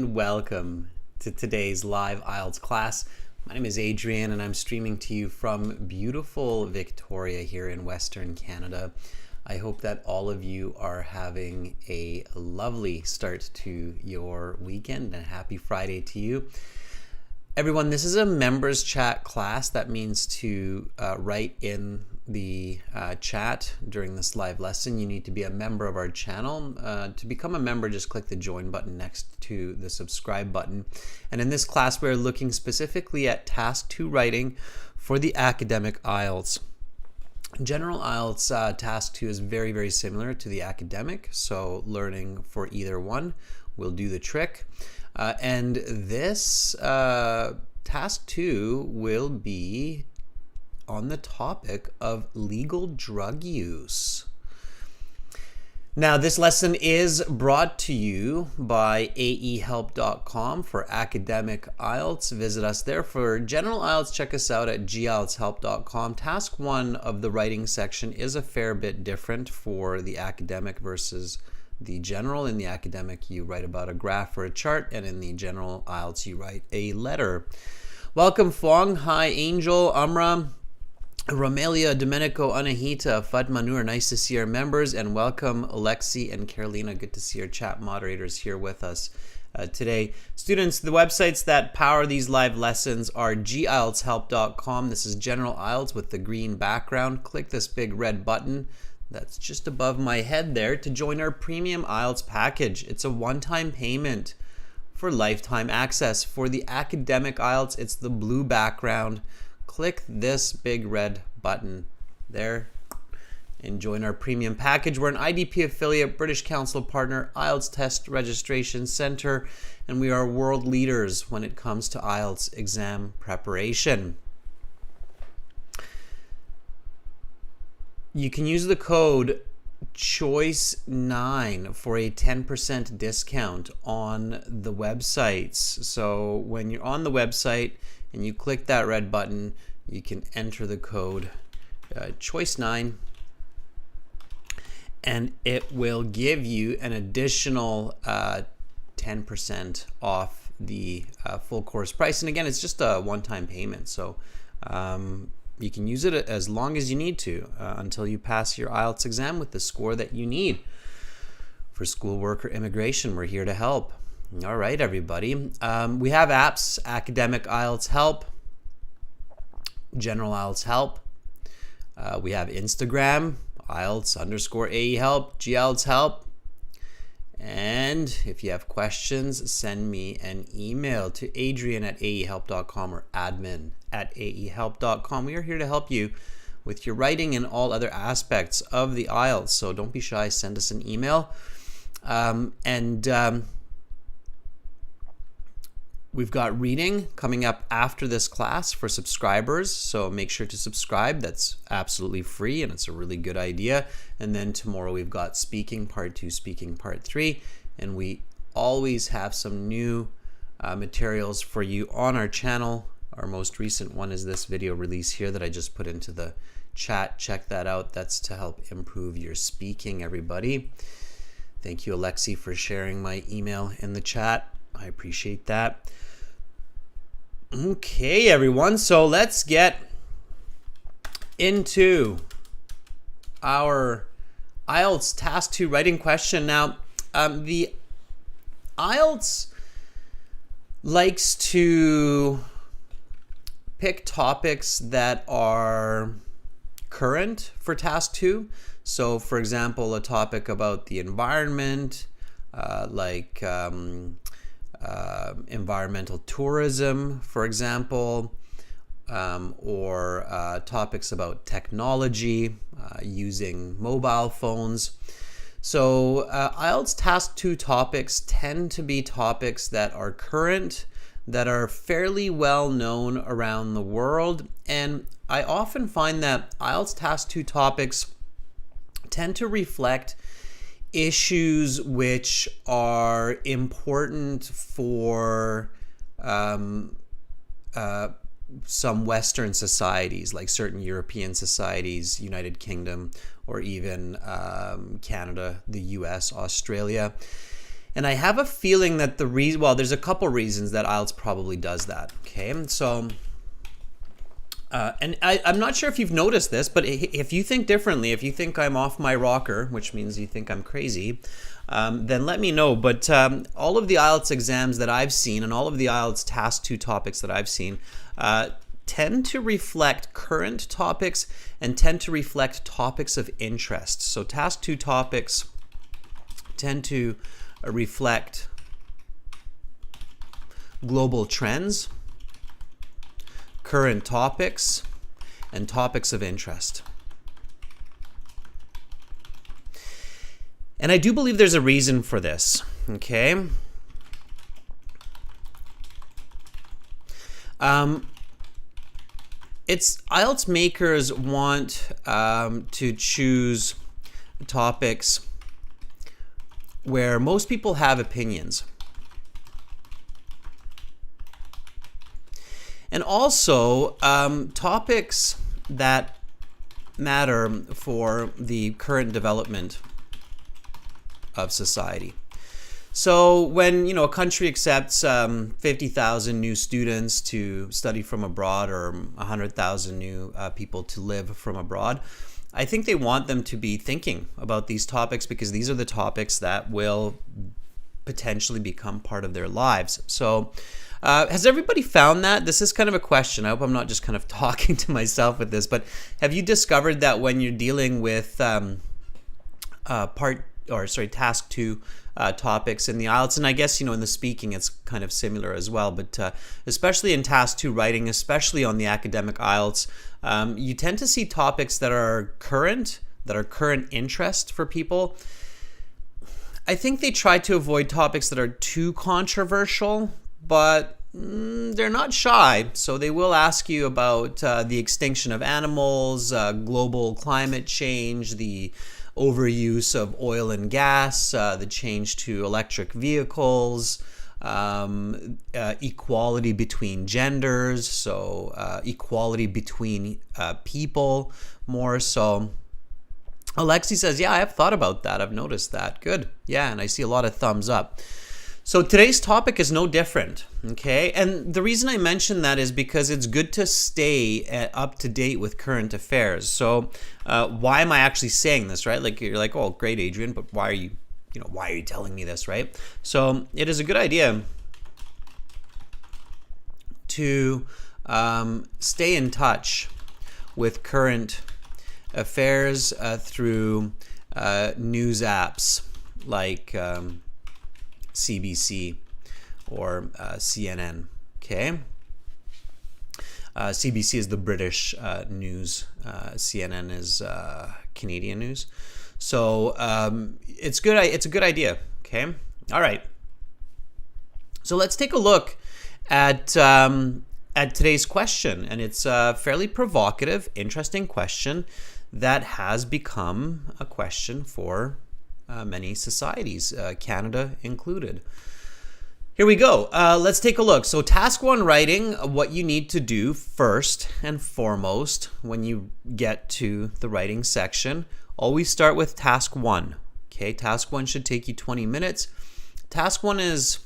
and welcome to today's live IELTS class. My name is Adrian and I'm streaming to you from beautiful Victoria here in Western Canada. I hope that all of you are having a lovely start to your weekend and happy Friday to you. Everyone, this is a members chat class. That means to write in the chat during this live lesson. You need to be a member of our channel. To become a member, just click the join button next to the subscribe button. And in this class, we're looking specifically at task 2 writing for the academic IELTS. General IELTS task 2 is very, very similar to the academic, so learning for either one will do the trick. And this task 2 will be on the topic of legal drug use. Now, this lesson is brought to you by aehelp.com for academic IELTS. Visit us there. For general IELTS, check us out at gieltshelp.com. Task 1 of the writing section is a fair bit different for the academic versus the general. In the academic, you write about a graph or a chart, and in the general IELTS, you write a letter. Welcome, Fong. Hi, Angel, Amra, Romelia, Domenico, Anahita, Fatma Noor. Nice to see our members, and welcome, Alexi and Carolina. Good to see our chat moderators here with us today. Students, the websites that power these live lessons are gieltshelp.com. This is general IELTS with the green background. Click this big red button that's just above my head there to join our premium IELTS package. It's a one-time payment for lifetime access. For the academic IELTS, it's the blue background. Click this big red button there and join our premium package. We're an IDP affiliate, British Council partner, IELTS Test Registration Center, and we are world leaders when it comes to IELTS exam preparation. You can use the code CHOICE9 for a 10% discount on the websites. So when you're on the website and you click that red button, you can enter the code CHOICE9 and it will give you an additional 10% off the full course price. And again, it's just a one-time payment. So you can use it as long as you need to until you pass your IELTS exam with the score that you need. For schoolwork or immigration, we're here to help. All right, everybody. We have apps: Academic IELTS Help, General IELTS Help. We have Instagram, IELTS_AE Help, GIELTS Help. And if you have questions, send me an email to adrian@aehelp.com or admin@aehelp.com. We are here to help you with your writing and all other aspects of the IELTS. So don't be shy, send us an email. We've got reading coming up after this class for subscribers, so make sure to subscribe. That's absolutely free and it's a really good idea. And then tomorrow we've got speaking part 2, speaking part 3, and we always have some new materials for you on our channel. Our most recent one is this video release here that I just put into the chat. Check that out. That's to help improve your speaking, everybody. Thank you, Alexi, for sharing my email in the chat. I appreciate that. Okay, everyone, so let's get into our IELTS Task 2 writing question. Now, the IELTS likes to pick topics that are current for Task 2. So, for example, a topic about the environment, like environmental tourism, for example, or topics about technology, using mobile phones. So IELTS Task 2 topics tend to be topics that are current, that are fairly well known around the world, and I often find that IELTS Task 2 topics tend to reflect issues which are important for some Western societies, like certain European societies, United Kingdom, or even Canada, the US, Australia. And I have a feeling that the reason, well, there's a couple reasons that IELTS probably does that. Okay, so, and I'm not sure if you've noticed this, but if you think differently, if you think I'm off my rocker, which means you think I'm crazy, then let me know. But all of the IELTS exams that I've seen and all of the IELTS Task 2 topics that I've seen tend to reflect current topics and tend to reflect topics of interest. So Task 2 topics tend to reflect global trends, current topics, and topics of interest. And I do believe there's a reason for this, okay? It's IELTS makers want to choose topics where most people have opinions. And also topics that matter for the current development of society. So when a country accepts 50,000 new students to study from abroad or 100,000 new people to live from abroad, I think they want them to be thinking about these topics because these are the topics that will potentially become part of their lives. So has everybody found that? This is kind of a question. I hope I'm not just kind of talking to myself with this, but have you discovered that when you're dealing with Task 2 topics in the IELTS, and I guess in the speaking it's kind of similar as well, but especially in Task 2 writing, especially on the academic IELTS, you tend to see topics that are current interest for people. I think they try to avoid topics that are too controversial, but they're not shy, so they will ask you about the extinction of animals, global climate change, the overuse of oil and gas, the change to electric vehicles, equality between genders, so equality between people more. So Alexi says, yeah, I've thought about that. I've noticed that. Good. Yeah, and I see a lot of thumbs up. So today's topic is no different, okay? And the reason I mention that is because it's good to stay up to date with current affairs. So why am I actually saying this, right? Like you're like, oh, great, Adrian, but why are you telling me this, right? So it is a good idea to stay in touch with current affairs through news apps like CBC or CNN, okay? CBC is the British news. CNN is Canadian news. So it's good. It's a good idea, okay? All right. So let's take a look at today's question, and it's a fairly provocative, interesting question that has become a question for many societies, Canada included. Here we go. Let's take a look. So Task 1 writing, what you need to do first and foremost when you get to the writing section, always start with Task 1. Okay, Task 1 should take you 20 minutes. Task 1 is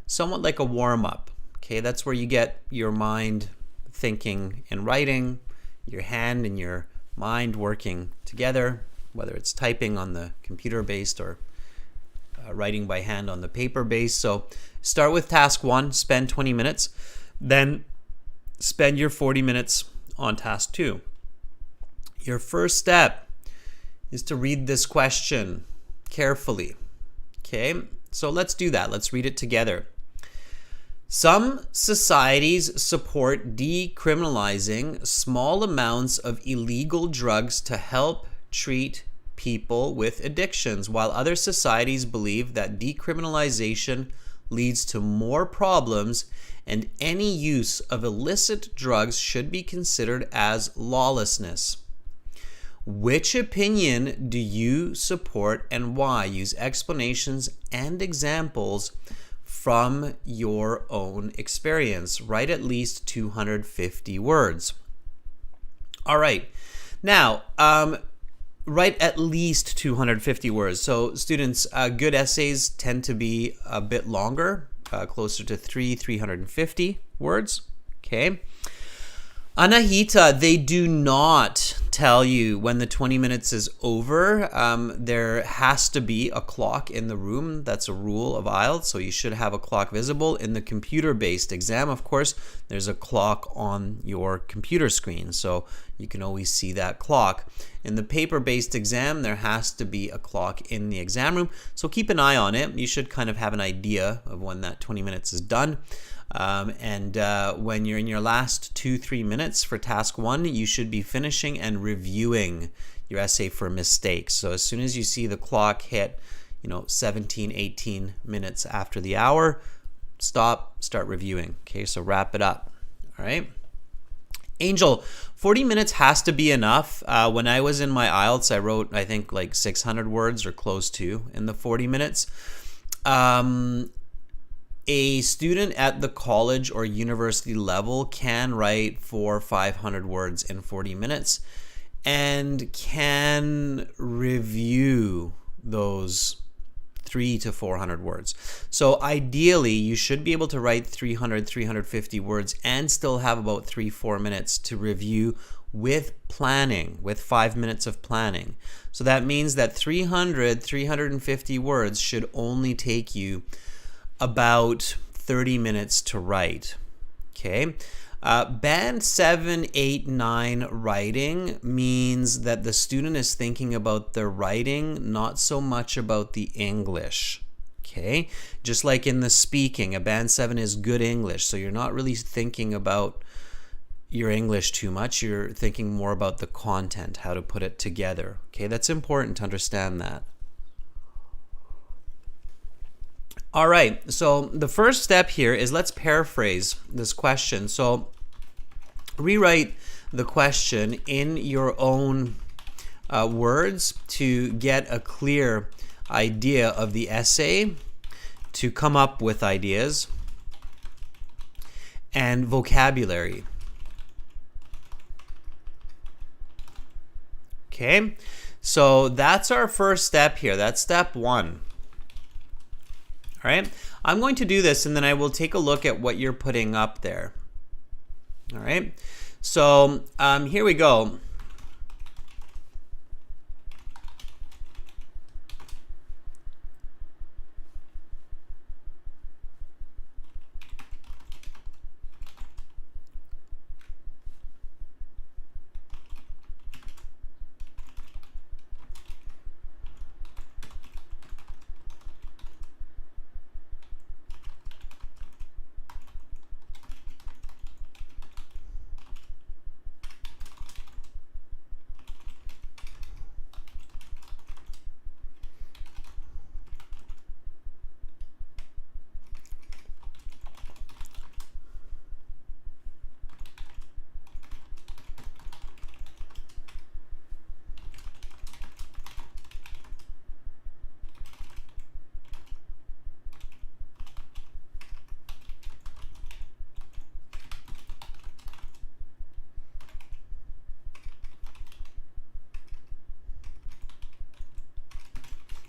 somewhat like a warm-up. Okay, that's where you get your mind thinking and writing, your hand and your mind working together, whether it's typing on the computer-based or writing by hand on the paper-based. So start with Task 1, spend 20 minutes, then spend your 40 minutes on Task 2. Your first step is to read this question carefully. Okay, so let's do that. Let's read it together. Some societies support decriminalizing small amounts of illegal drugs to help treat people with addictions, while other societies believe that decriminalization leads to more problems and any use of illicit drugs should be considered as lawlessness. Which opinion do you support and why? Use explanations and examples from your own experience. Write at least 250 words. All right. Now, write at least 250 words. So students, good essays tend to be a bit longer, closer to 350 words. Okay. Anahita, they do not tell you when the 20 minutes is over. There has to be a clock in the room. That's a rule of IELTS, so you should have a clock visible. In the computer-based exam, of course, there's a clock on your computer screen, so you can always see that clock. In the paper-based exam, there has to be a clock in the exam room, so keep an eye on it. You should kind of have an idea of when that 20 minutes is done. When you're in your last 2-3 minutes for task 1, you should be finishing and reviewing your essay for mistakes. So as soon as you see the clock hit, 17, 18 minutes after the hour, stop, start reviewing. Okay, so wrap it up. All right. Angel, 40 minutes has to be enough. When I was in my IELTS, I wrote, I think, like 600 words or close to in the 40 minutes. A student at the college or university level can write 400 or 500 words in 40 minutes and can review those 300 to 400 words. So ideally, you should be able to write 300, 350 words and still have about 3-4 minutes to review with planning, with 5 minutes of planning. So that means that 300, 350 words should only take you about 30 minutes to write. Okay. Band 7, 8, 9 writing means that the student is thinking about their writing, not so much about the English. Okay. Just like in the speaking, a band 7 is good English. So you're not really thinking about your English too much. You're thinking more about the content, how to put it together. Okay. That's important to understand that. All right, so the first step here is let's paraphrase this question. So rewrite the question in your own words to get a clear idea of the essay, to come up with ideas and vocabulary. Okay, so that's our first step here. That's step 1. All right, I'm going to do this and then I will take a look at what you're putting up there. All right, so here we go.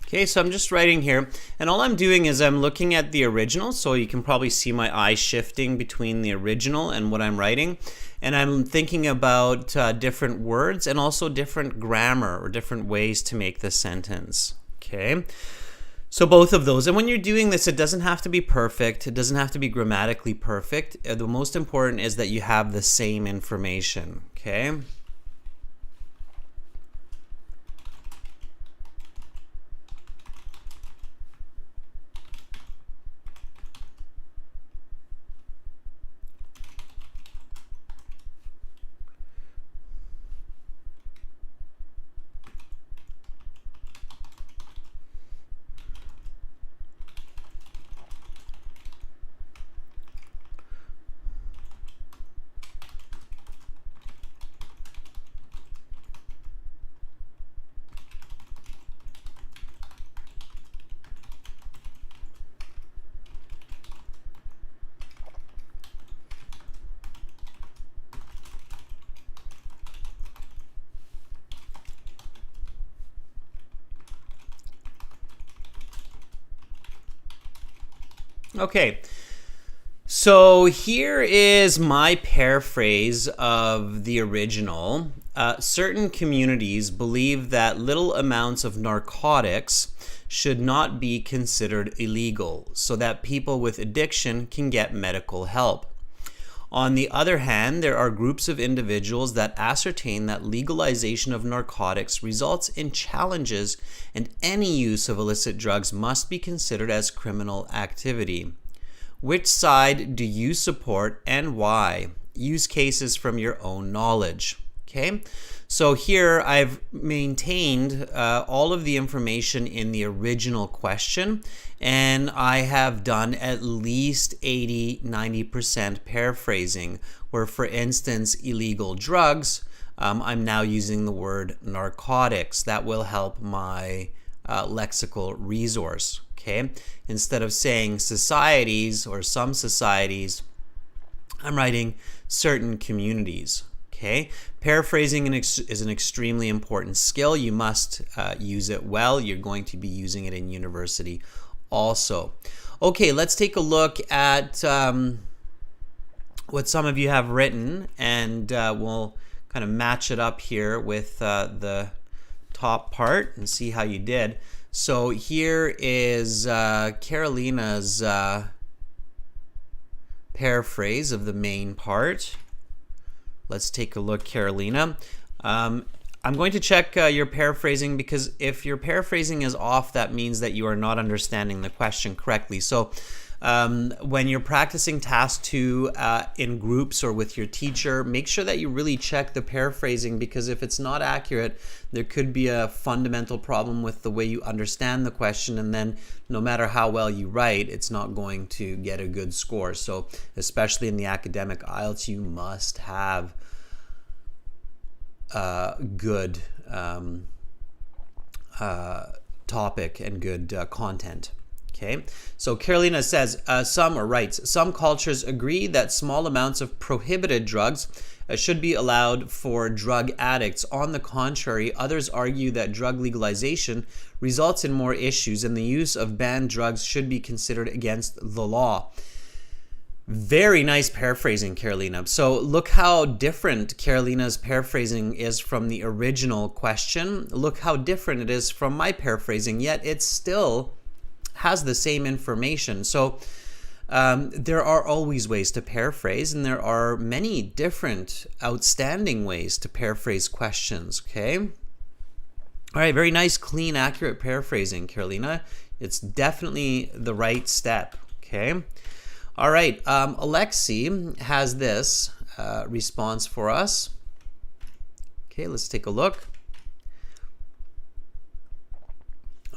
Okay, so I'm just writing here, and all I'm doing is I'm looking at the original, so you can probably see my eye shifting between the original and what I'm writing, and I'm thinking about different words and also different grammar or different ways to make the sentence. Okay, so both of those. And when you're doing this, it doesn't have to be perfect. It doesn't have to be grammatically perfect. The most important is that you have the same information. Okay. Okay, so here is my paraphrase of the original. Certain communities believe that little amounts of narcotics should not be considered illegal so that people with addiction can get medical help. On the other hand, there are groups of individuals that ascertain that legalization of narcotics results in challenges, and any use of illicit drugs must be considered as criminal activity. Which side do you support and why? Use cases from your own knowledge. Okay, so here I've maintained all of the information in the original question, and I have done at least 80-90% paraphrasing, where for instance illegal drugs, I'm now using the word narcotics. That will help my lexical resource. Okay, instead of saying societies or some societies, I'm writing certain communities. Okay, paraphrasing is an extremely important skill. You must use it well. You're going to be using it in university also. Okay, let's take a look at what some of you have written, and we'll kind of match it up here with the top part and see how you did. So here is Carolina's paraphrase of the main part. Let's take a look, Carolina. I'm going to check your paraphrasing, because if your paraphrasing is off, that means that you are not understanding the question correctly. So when you're practicing task 2 in groups or with your teacher, make sure that you really check the paraphrasing, because if it's not accurate, there could be a fundamental problem with the way you understand the question, and then no matter how well you write, it's not going to get a good score. So especially in the academic IELTS, you must have good topic and good content. Okay, so Carolina says, some cultures agree that small amounts of prohibited drugs should be allowed for drug addicts. On the contrary, others argue that drug legalization results in more issues, and the use of banned drugs should be considered against the law. Very nice paraphrasing, Carolina. So look how different Carolina's paraphrasing is from the original question. Look how different it is from my paraphrasing, yet it still has the same information. So there are always ways to paraphrase, and there are many different outstanding ways to paraphrase questions. Okay. All right. Very nice, clean, accurate paraphrasing, Carolina. It's definitely the right step. Okay. All right. Alexi has this response for us. Okay. Let's take a look.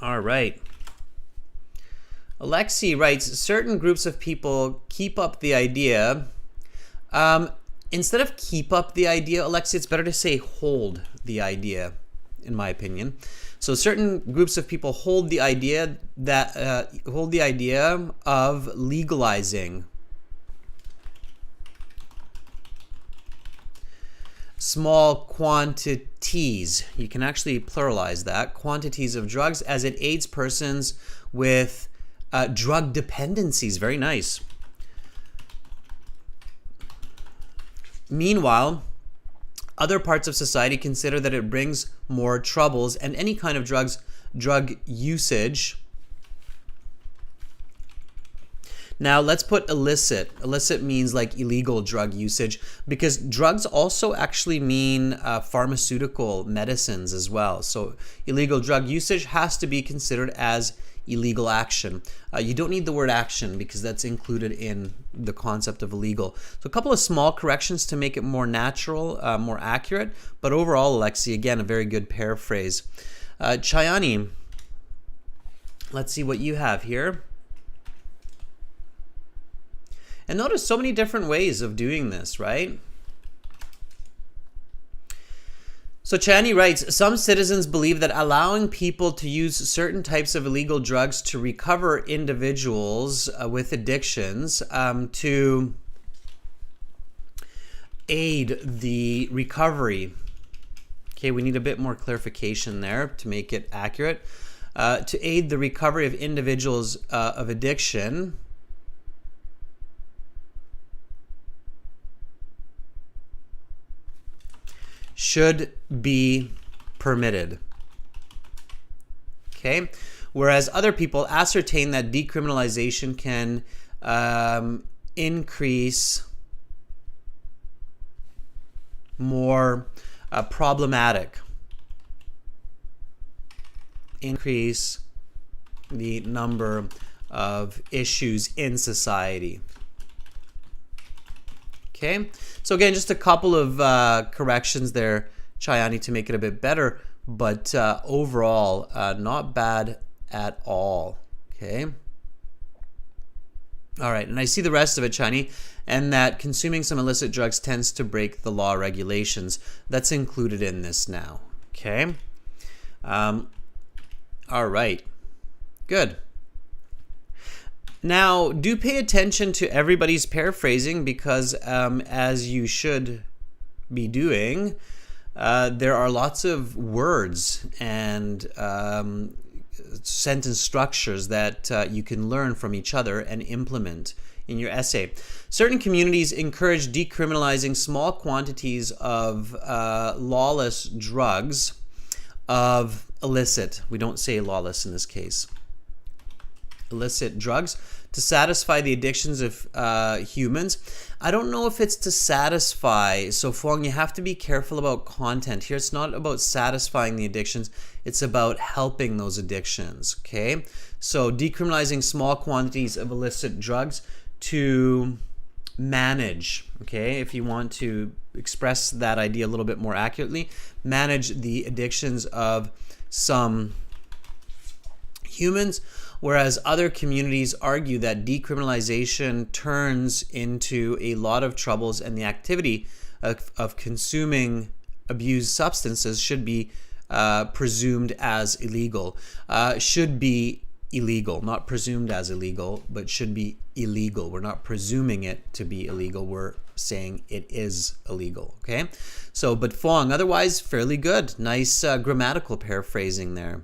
All right. Alexi writes, certain groups of people keep up the idea. Instead of keep up the idea, Alexi, it's better to say hold the idea, in my opinion. So certain groups of people hold the idea of legalizing small quantities. You can actually pluralize that, quantities of drugs, as it aids persons with drug dependencies. Very nice. Meanwhile, other parts of society consider that it brings more troubles, and any kind of drug usage. Now let's put illicit. Illicit means like illegal drug usage, because drugs also actually mean pharmaceutical medicines as well. So illegal drug usage has to be considered as illegal action. You don't need the word action, because that's included in the concept of illegal. So a couple of small corrections to make it more natural, more accurate, but overall, Alexi, again, a very good paraphrase. Chayani, let's see what you have here. And notice so many different ways of doing this, right? So Chani writes, some citizens believe that allowing people to use certain types of illegal drugs to recover individuals with addictions to aid the recovery. Okay, we need a bit more clarification there to make it accurate. To aid the recovery of individuals of addiction. should be permitted. Okay? Whereas other people ascertain that decriminalization can increase more problematic. Increase the number of issues in society. Okay, so again, just a couple of corrections there, Chayani, to make it a bit better, but overall, not bad at all. Okay. All right, and I see the rest of it, Chayani, and that consuming some illicit drugs tends to break the law regulations. That's included in this now. Okay. All right. Good. Now, do pay attention to everybody's paraphrasing because, as you should be doing, there are lots of words and sentence structures that you can learn from each other and implement in your essay. Certain communities encourage decriminalizing small quantities of lawless drugs, of illicit, we don't say lawless in this case, illicit drugs, to satisfy the addictions of humans. I don't know if it's to satisfy. So Fong, you have to be careful about content here. It's not about satisfying the addictions. It's about helping those addictions. Okay. So decriminalizing small quantities of illicit drugs to manage. Okay. If you want to express that idea a little bit more accurately, manage the addictions of some humans. Whereas other communities argue that decriminalization turns into a lot of troubles and the activity of consuming abused substances should be presumed as illegal. Should be illegal, not presumed as illegal, but should be illegal. We're not presuming it to be illegal. We're saying it is illegal. Okay? So, but Fong, otherwise fairly good. Nice grammatical paraphrasing there.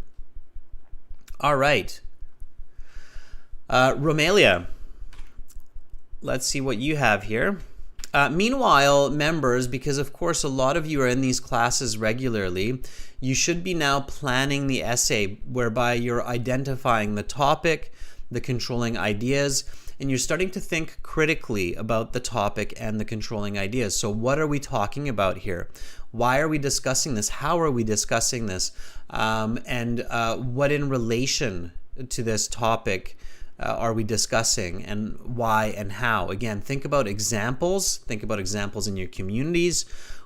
All right. Romelia, let's see what you have here. Meanwhile, members, because of course a lot of you are in these classes regularly, you should be now planning the essay whereby you're identifying the topic, the controlling ideas, and you're starting to think critically about the topic and the controlling ideas. So what are we talking about here? Why are we discussing this? How are we discussing this? And what in relation to this topic are we discussing, and why and how? Again, think about examples. Think about examples in your communities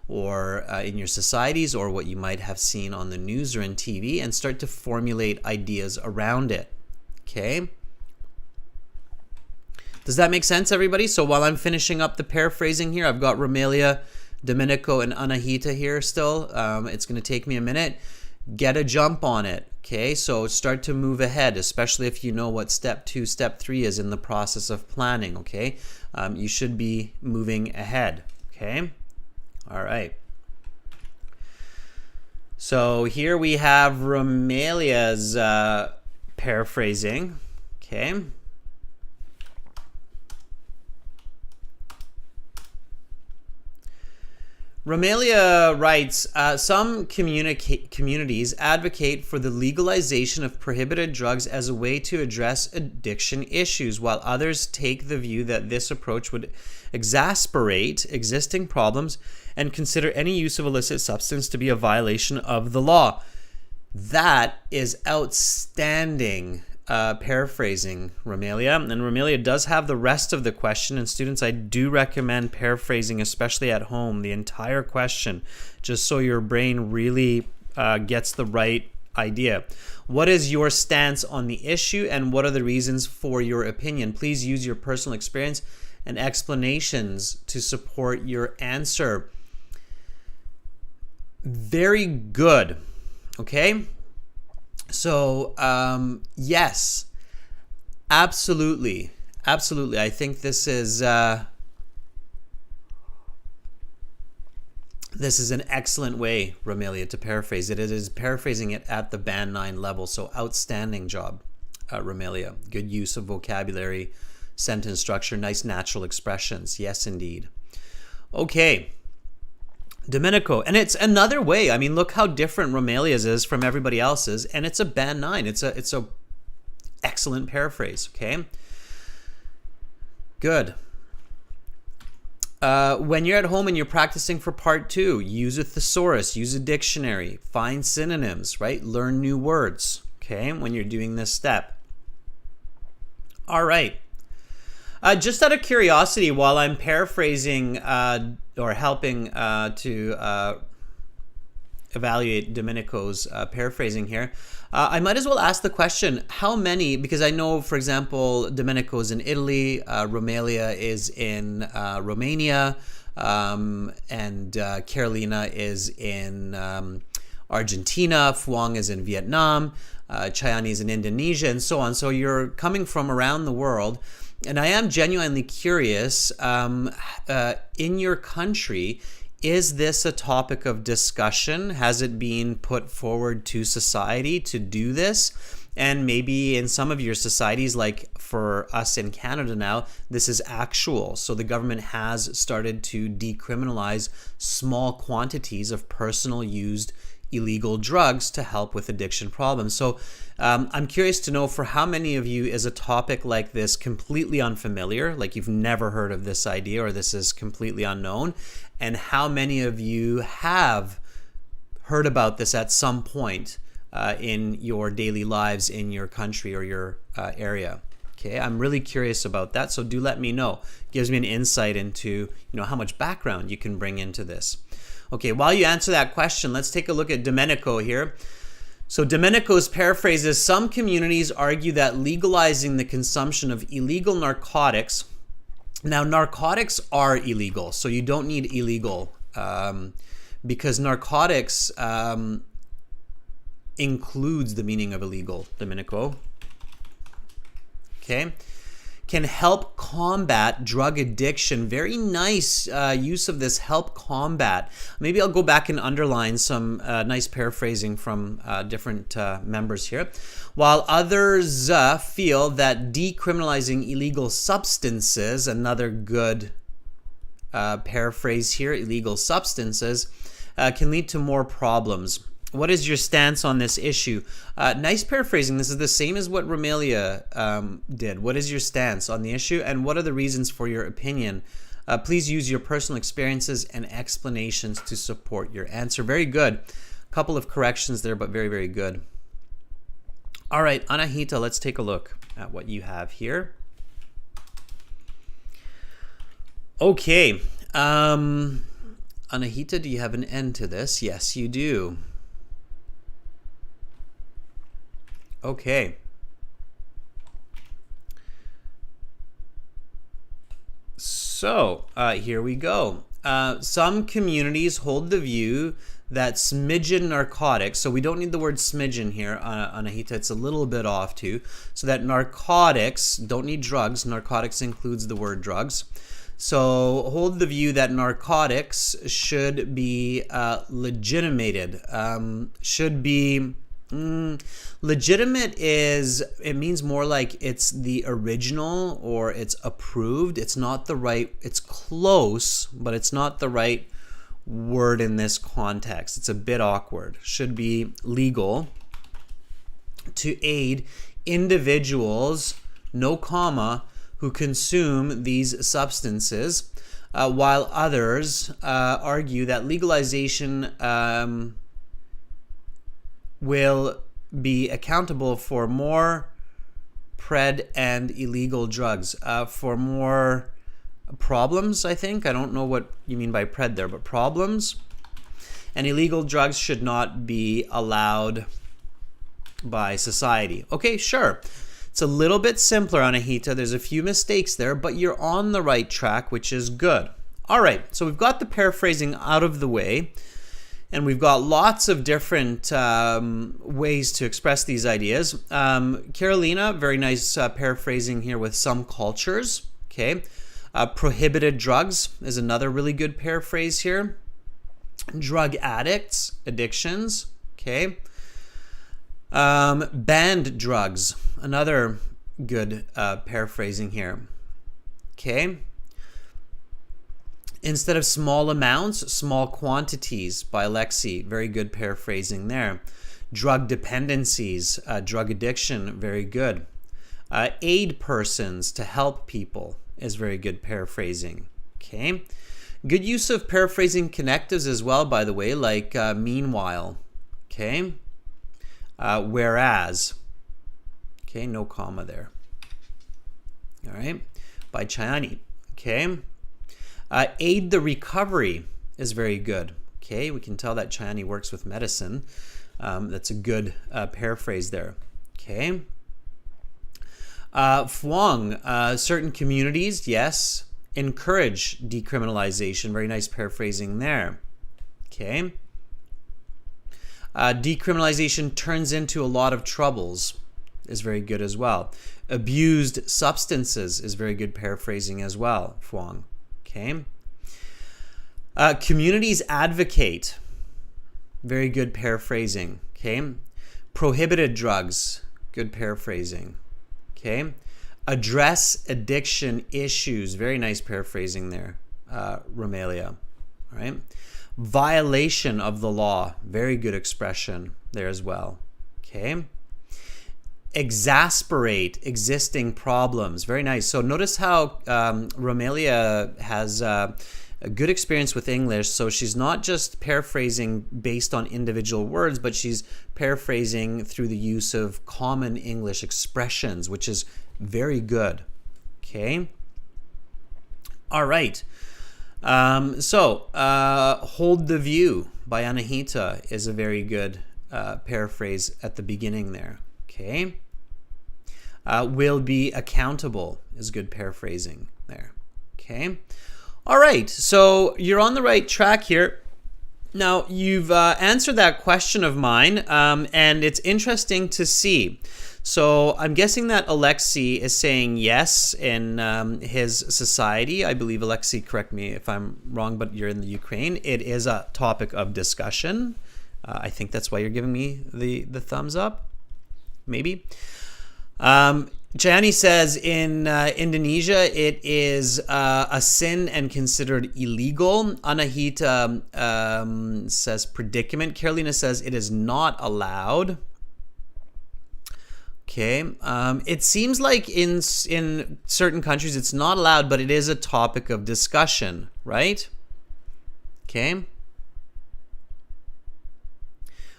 or in your societies or what you might have seen on the news or in TV, and start to formulate ideas around it. Okay? Does that make sense, everybody? So while I'm finishing up the paraphrasing here, I've got Romelia, Domenico, and Anahita here still. It's going to take me a minute. Get a jump on it. Okay, so start to move ahead, especially if you know what step 2, step 3 is in the process of planning. Okay, you should be moving ahead. Okay, all right. So here we have Romelia's paraphrasing. Okay. Romelia writes, some communities advocate for the legalization of prohibited drugs as a way to address addiction issues, while others take the view that this approach would exacerbate existing problems and consider any use of illicit substance to be a violation of the law. That is outstanding paraphrasing, Romelia. And Romelia does have the rest of the question. And students, I do recommend paraphrasing, especially at home, the entire question, just so your brain really gets the right idea. What is your stance on the issue, and what are the reasons for your opinion? Please use your personal experience and explanations to support your answer. Very good. Okay? So, yes, absolutely. Absolutely. I think this is an excellent way, Romelia, to paraphrase it. It is paraphrasing it at the Band 9 level. So outstanding job, Romelia. Good use of vocabulary, sentence structure, nice natural expressions. Yes, indeed. Okay. Domenico. And it's another way. I mean, look how different Romelia's is from everybody else's. And it's a band 9. It's a excellent paraphrase. Okay. Good. When you're at home and you're practicing for part 2, use a thesaurus, use a dictionary, find synonyms, right? Learn new words. Okay. When you're doing this step. All right. Just out of curiosity, while I'm paraphrasing or helping to evaluate Domenico's paraphrasing here, I might as well ask the question, how many, because I know, for example, Domenico's in Italy, Romelia is in Romania, and Carolina is in Argentina, Phuong is in Vietnam, Chayani is in Indonesia, and so on. So you're coming from around the world. And I am genuinely curious, in your country, is this a topic of discussion? Has it been put forward to society to do this? And maybe in some of your societies, like for us in Canada now, this is actual. So the government has started to decriminalize small quantities of personal used illegal drugs to help with addiction problems. So I'm curious to know, for how many of you is a topic like this completely unfamiliar, like you've never heard of this idea or this is completely unknown, and how many of you have heard about this at some point in your daily lives in your country or your area. Okay, I'm really curious about that, so do let me know. It gives me an insight into how much background you can bring into this. Okay, while you answer that question, let's take a look at Domenico here. So Domenico's paraphrase is, some communities argue that legalizing the consumption of illegal narcotics, now narcotics are illegal, so you don't need illegal, because narcotics includes the meaning of illegal, Domenico. Okay. Can help combat drug addiction. Very nice use of this, help combat. Maybe I'll go back and underline some nice paraphrasing from different members here. While others feel that decriminalizing illegal substances, another good paraphrase here, illegal substances, can lead to more problems. What is your stance on this issue? Nice paraphrasing. This is the same as what Romelia did. What is your stance on the issue, and what are the reasons for your opinion? Please use your personal experiences and explanations to support your answer. Very good. A couple of corrections there, but very, very good. All right, Anahita, let's take a look at what you have here. Okay. Anahita, do you have an end to this? Yes, you do. Okay. So here we go. Some communities hold the view that smidgen narcotics, so we don't need the word smidgen here, Anahita, it's a little bit off too, so that narcotics, don't need drugs, narcotics includes the word drugs, so hold the view that narcotics should be legitimated, should be legitimate it means more like it's the original or it's approved. It's not the right, it's close, but it's not the right word in this context. It's a bit awkward. Should be legal to aid individuals, no comma, who consume these substances, while others argue that legalization will be accountable for more pred and illegal drugs, for more problems, I think. I don't know what you mean by pred there, but problems. And illegal drugs should not be allowed by society. Okay, sure. It's a little bit simpler, Anahita. There's a few mistakes there, but you're on the right track, which is good. All right, so we've got the paraphrasing out of the way. And we've got lots of different ways to express these ideas. Carolina, very nice paraphrasing here with some cultures. Okay. Prohibited drugs is another really good paraphrase here. Drug addicts, addictions. Okay. Banned drugs, another good paraphrasing here. Okay. Instead of small amounts, small quantities by Alexi. Very good paraphrasing there. Drug dependencies, drug addiction, very good. Aid persons, to help people, is very good paraphrasing. Okay. Good use of paraphrasing connectives as well, by the way, like meanwhile. Okay. Whereas. Okay, no comma there. All right. By Chayani. Okay. Aid the recovery is very good. Okay, we can tell that Chayani works with medicine. That's a good paraphrase there. Okay. Phuong, certain communities, yes, encourage decriminalization. Very nice paraphrasing there. Okay. Decriminalization turns into a lot of troubles is very good as well. Abused substances is very good paraphrasing as well, Phuong. Okay. Communities advocate. Very good paraphrasing. Okay. Prohibited drugs. Good paraphrasing. Okay. Address addiction issues. Very nice paraphrasing there, Romelia. All right. Violation of the law. Very good expression there as well. Okay. Exasperate existing problems. Very nice. So notice how Romelia has a good experience with English. So she's not just paraphrasing based on individual words, but she's paraphrasing through the use of common English expressions, which is very good. Okay. All right. Hold the View by Anahita is a very good paraphrase at the beginning there. Okay. Will be accountable is good paraphrasing there. Okay. All right. So you're on the right track here. Now, you've answered that question of mine, and it's interesting to see. So I'm guessing that Alexi is saying yes in his society. I believe, Alexi, correct me if I'm wrong, but you're in the Ukraine. It is a topic of discussion. I think that's why you're giving me the thumbs up. Maybe. Jayani says in Indonesia it is a sin and considered illegal. Anahita says predicament. Carolina says it is not allowed. Okay. It seems like in certain countries it's not allowed, but it is a topic of discussion, right? Okay.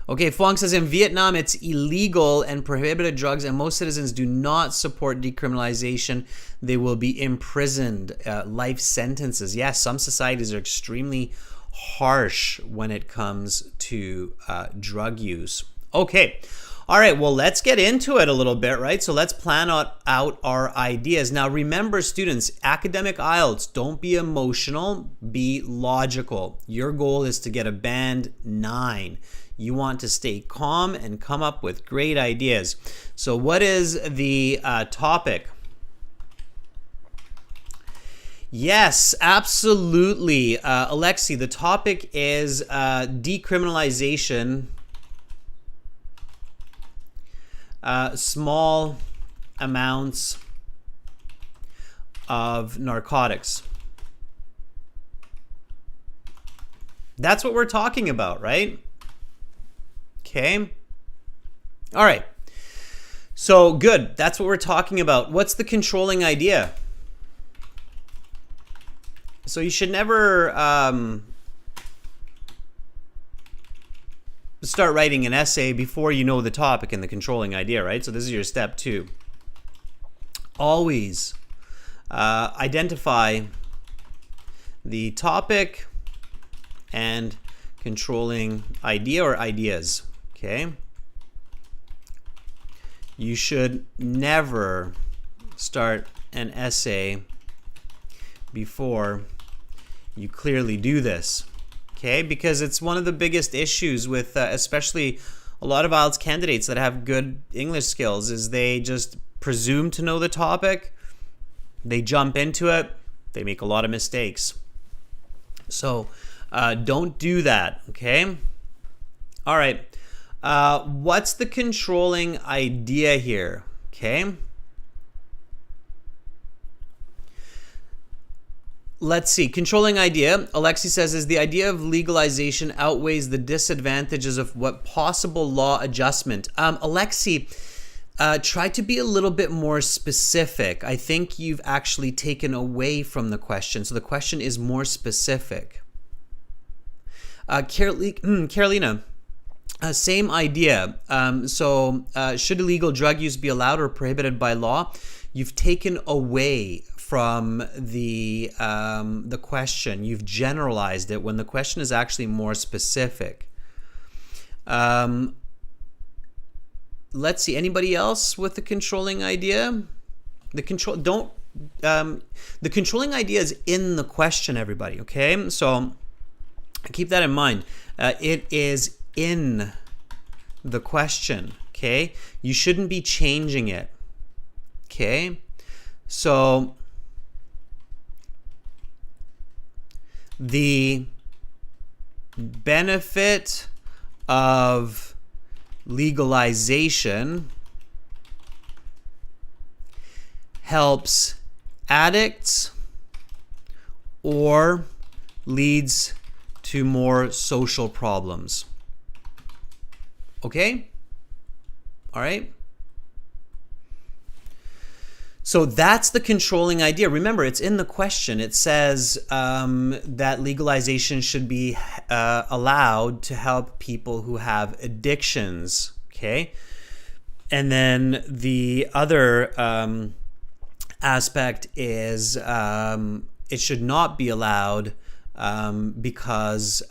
Okay, Phuong says in Vietnam it's illegal and prohibited drugs, and most citizens do not support decriminalization. They will be imprisoned, life sentences. Yes, some societies are extremely harsh when it comes to drug use. Okay. All right, well, let's get into it a little bit, right? So let's plan out our ideas. Now, remember, students, academic IELTS, don't be emotional, be logical. Your goal is to get a band 9. You want to stay calm and come up with great ideas. So what is the topic? Yes, absolutely. Alexi, the topic is decriminalization. Small amounts of narcotics. That's what we're talking about, right? Okay. All right. So good. That's what we're talking about. What's the controlling idea? So you should never start writing an essay before you know the topic and the controlling idea, right? So this is your step 2. Always identify the topic and controlling idea or ideas, okay? You should never start an essay before you clearly do this. Okay, because it's one of the biggest issues with especially a lot of IELTS candidates that have good English skills is they just presume to know the topic, they jump into it, they make a lot of mistakes. So don't do that, okay? All right, what's the controlling idea here, okay? let's see. Controlling idea. Alexi says, is the idea of legalization outweighs the disadvantages of what possible law adjustment? Alexi, try to be a little bit more specific. I think you've actually taken away from the question. So the question is more specific. Carolina, same idea. Should illegal drug use be allowed or prohibited by law? You've taken away from the question. You've generalized it when the question is actually more specific. Let's see. Anybody else with the controlling idea? The controlling idea is in the question, everybody. Okay, so keep that in mind. It is in the question. Okay, you shouldn't be changing it. Okay, so the benefit of legalization helps addicts or leads to more social problems. Okay? All right? So that's the controlling idea. Remember, it's in the question. It says that legalization should be allowed to help people who have addictions. Okay? And then the other aspect is it should not be allowed because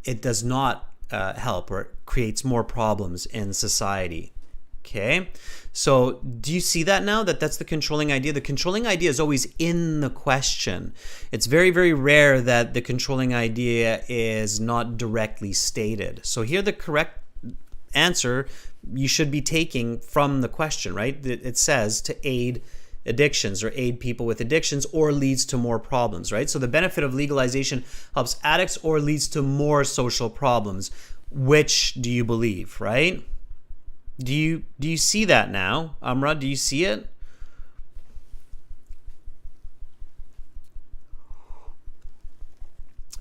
it does not help, or it creates more problems in society. Okay, so do you see that now, that that's the controlling idea? The controlling idea is always in the question. It's very, very rare that the controlling idea is not directly stated. So here the correct answer you should be taking from the question, right? It says to aid addictions or aid people with addictions or leads to more problems, right? So the benefit of legalization helps addicts or leads to more social problems. Which do you believe, right? Do you see that now? Amra, do you see it?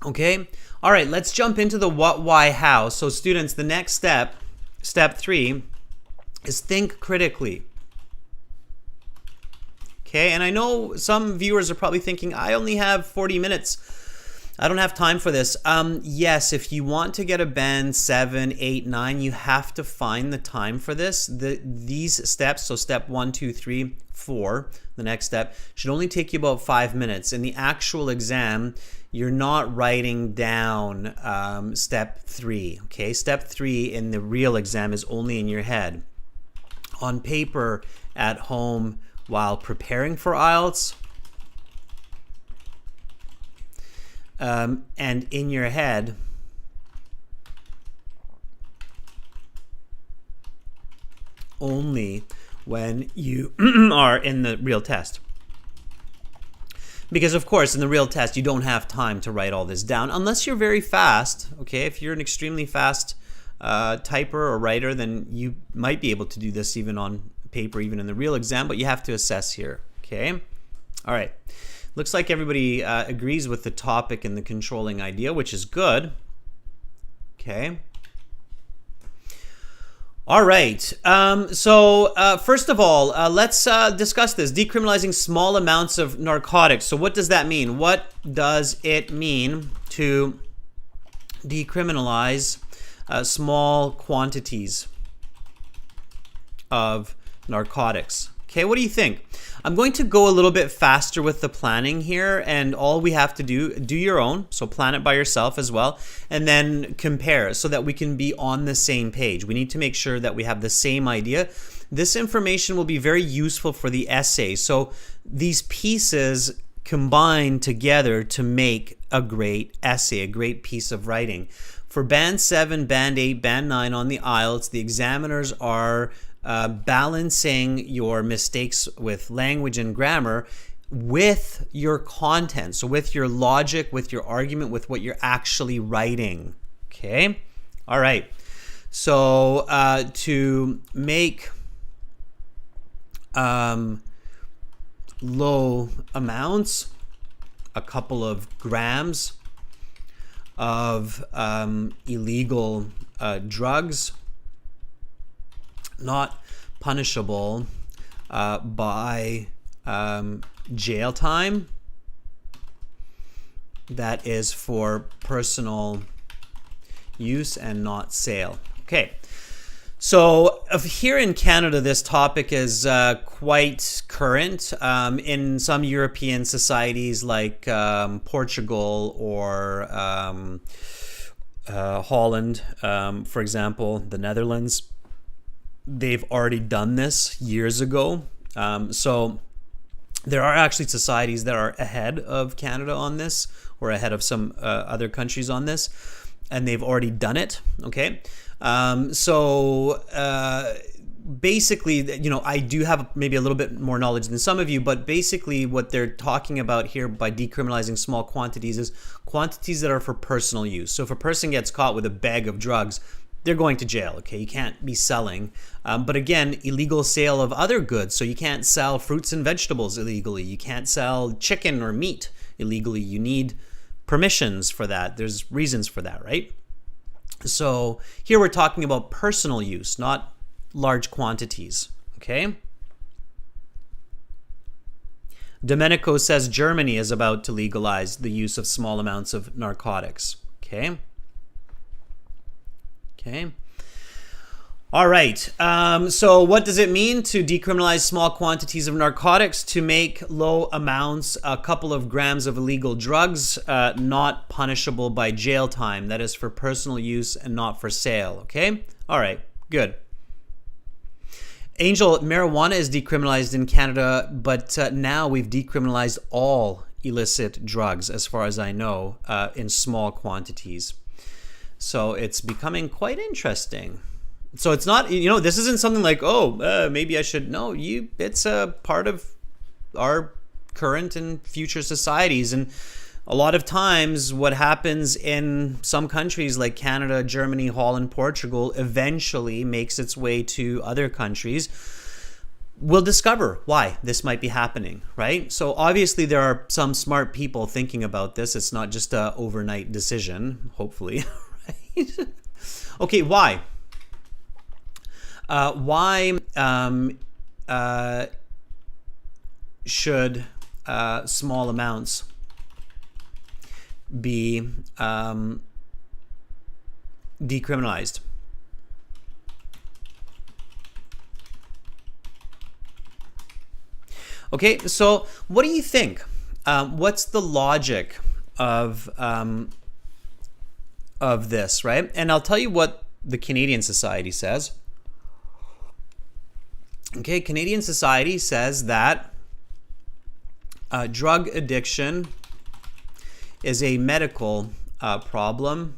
Okay. All right, let's jump into the what, why, how. So students, the next step, step 3, is think critically. Okay, and I know some viewers are probably thinking, I only have 40 minutes. I don't have time for this. Yes, if you want to get a band 7, 8, 9, you have to find the time for this. These steps, so step 1, 2, 3, 4, the next step, should only take you about 5 minutes. In the actual exam, you're not writing down step 3. Okay, step 3 in the real exam is only in your head. On paper, at home, while preparing for IELTS, and in your head, only when you are in the real test. Because of course, in the real test, you don't have time to write all this down unless you're very fast. Okay, if you're an extremely fast typer or writer, then you might be able to do this even on paper, even in the real exam, but you have to assess here. Okay, all right. Looks like everybody agrees with the topic and the controlling idea, which is good. Okay. All right. First of all, let's discuss this. Decriminalizing small amounts of narcotics. So what does that mean? What does it mean to decriminalize small quantities of narcotics? Okay, what do you think? I'm going to go a little bit faster with the planning here, and all we have to do your own, so plan it by yourself as well, and then compare so that we can be on the same page. We need to make sure that we have the same idea. This information will be very useful for the essay. So these pieces combine together to make a great essay, a great piece of writing. For Band 7, Band 8, Band 9 on the IELTS, the examiners are balancing your mistakes with language and grammar with your content. So with your logic, with your argument, with what you're actually writing. Okay? All right. So to make low amounts, a couple of grams of illegal drugs, not punishable by jail time. That is for personal use and not sale. Okay. So here in Canada, this topic is quite current. In some European societies like Portugal or Holland, for example, the Netherlands, they've already done this years ago. So there are actually societies that are ahead of Canada on this, or ahead of some other countries on this, and they've already done it. Okay. Basically, you know, I do have maybe a little bit more knowledge than some of you, but basically what they're talking about here by decriminalizing small quantities is quantities that are for personal use. So if a person gets caught with a bag of drugs, they're going to jail. Okay, you can't be selling. But again, illegal sale of other goods. So you can't sell fruits and vegetables illegally. You can't sell chicken or meat illegally. You need permissions for that. There's reasons for that, right? So here we're talking about personal use, not large quantities, okay? Domenico says Germany is about to legalize the use of small amounts of narcotics, okay? Okay. All right. So what does it mean to decriminalize small quantities of narcotics? To make low amounts, a couple of grams of illegal drugs, not punishable by jail time. That is for personal use and not for sale. Okay? All right. Good. Angel, marijuana is decriminalized in Canada, but now we've decriminalized all illicit drugs, as far as I know, in small quantities. So it's becoming quite interesting. So it's not, you know, this isn't something like, oh, maybe I should. No, it's a part of our current and future societies. And a lot of times what happens in some countries like Canada, Germany, Holland, Portugal eventually makes its way to other countries. We'll discover why this might be happening, right? So obviously there are some smart people thinking about this. It's not just an overnight decision, hopefully, right? Okay, why? Why should small amounts be decriminalized? Okay, so what do you think? What's the logic of this, right? And I'll tell you what the Canadian Society says. Okay, Canadian Society says that drug addiction is a medical problem,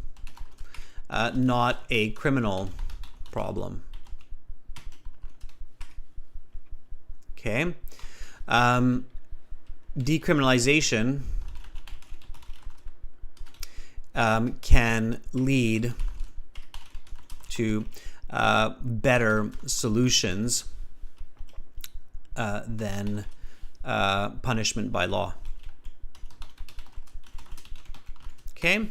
not a criminal problem. Okay. Decriminalization can lead to better solutions than punishment by law. Okay,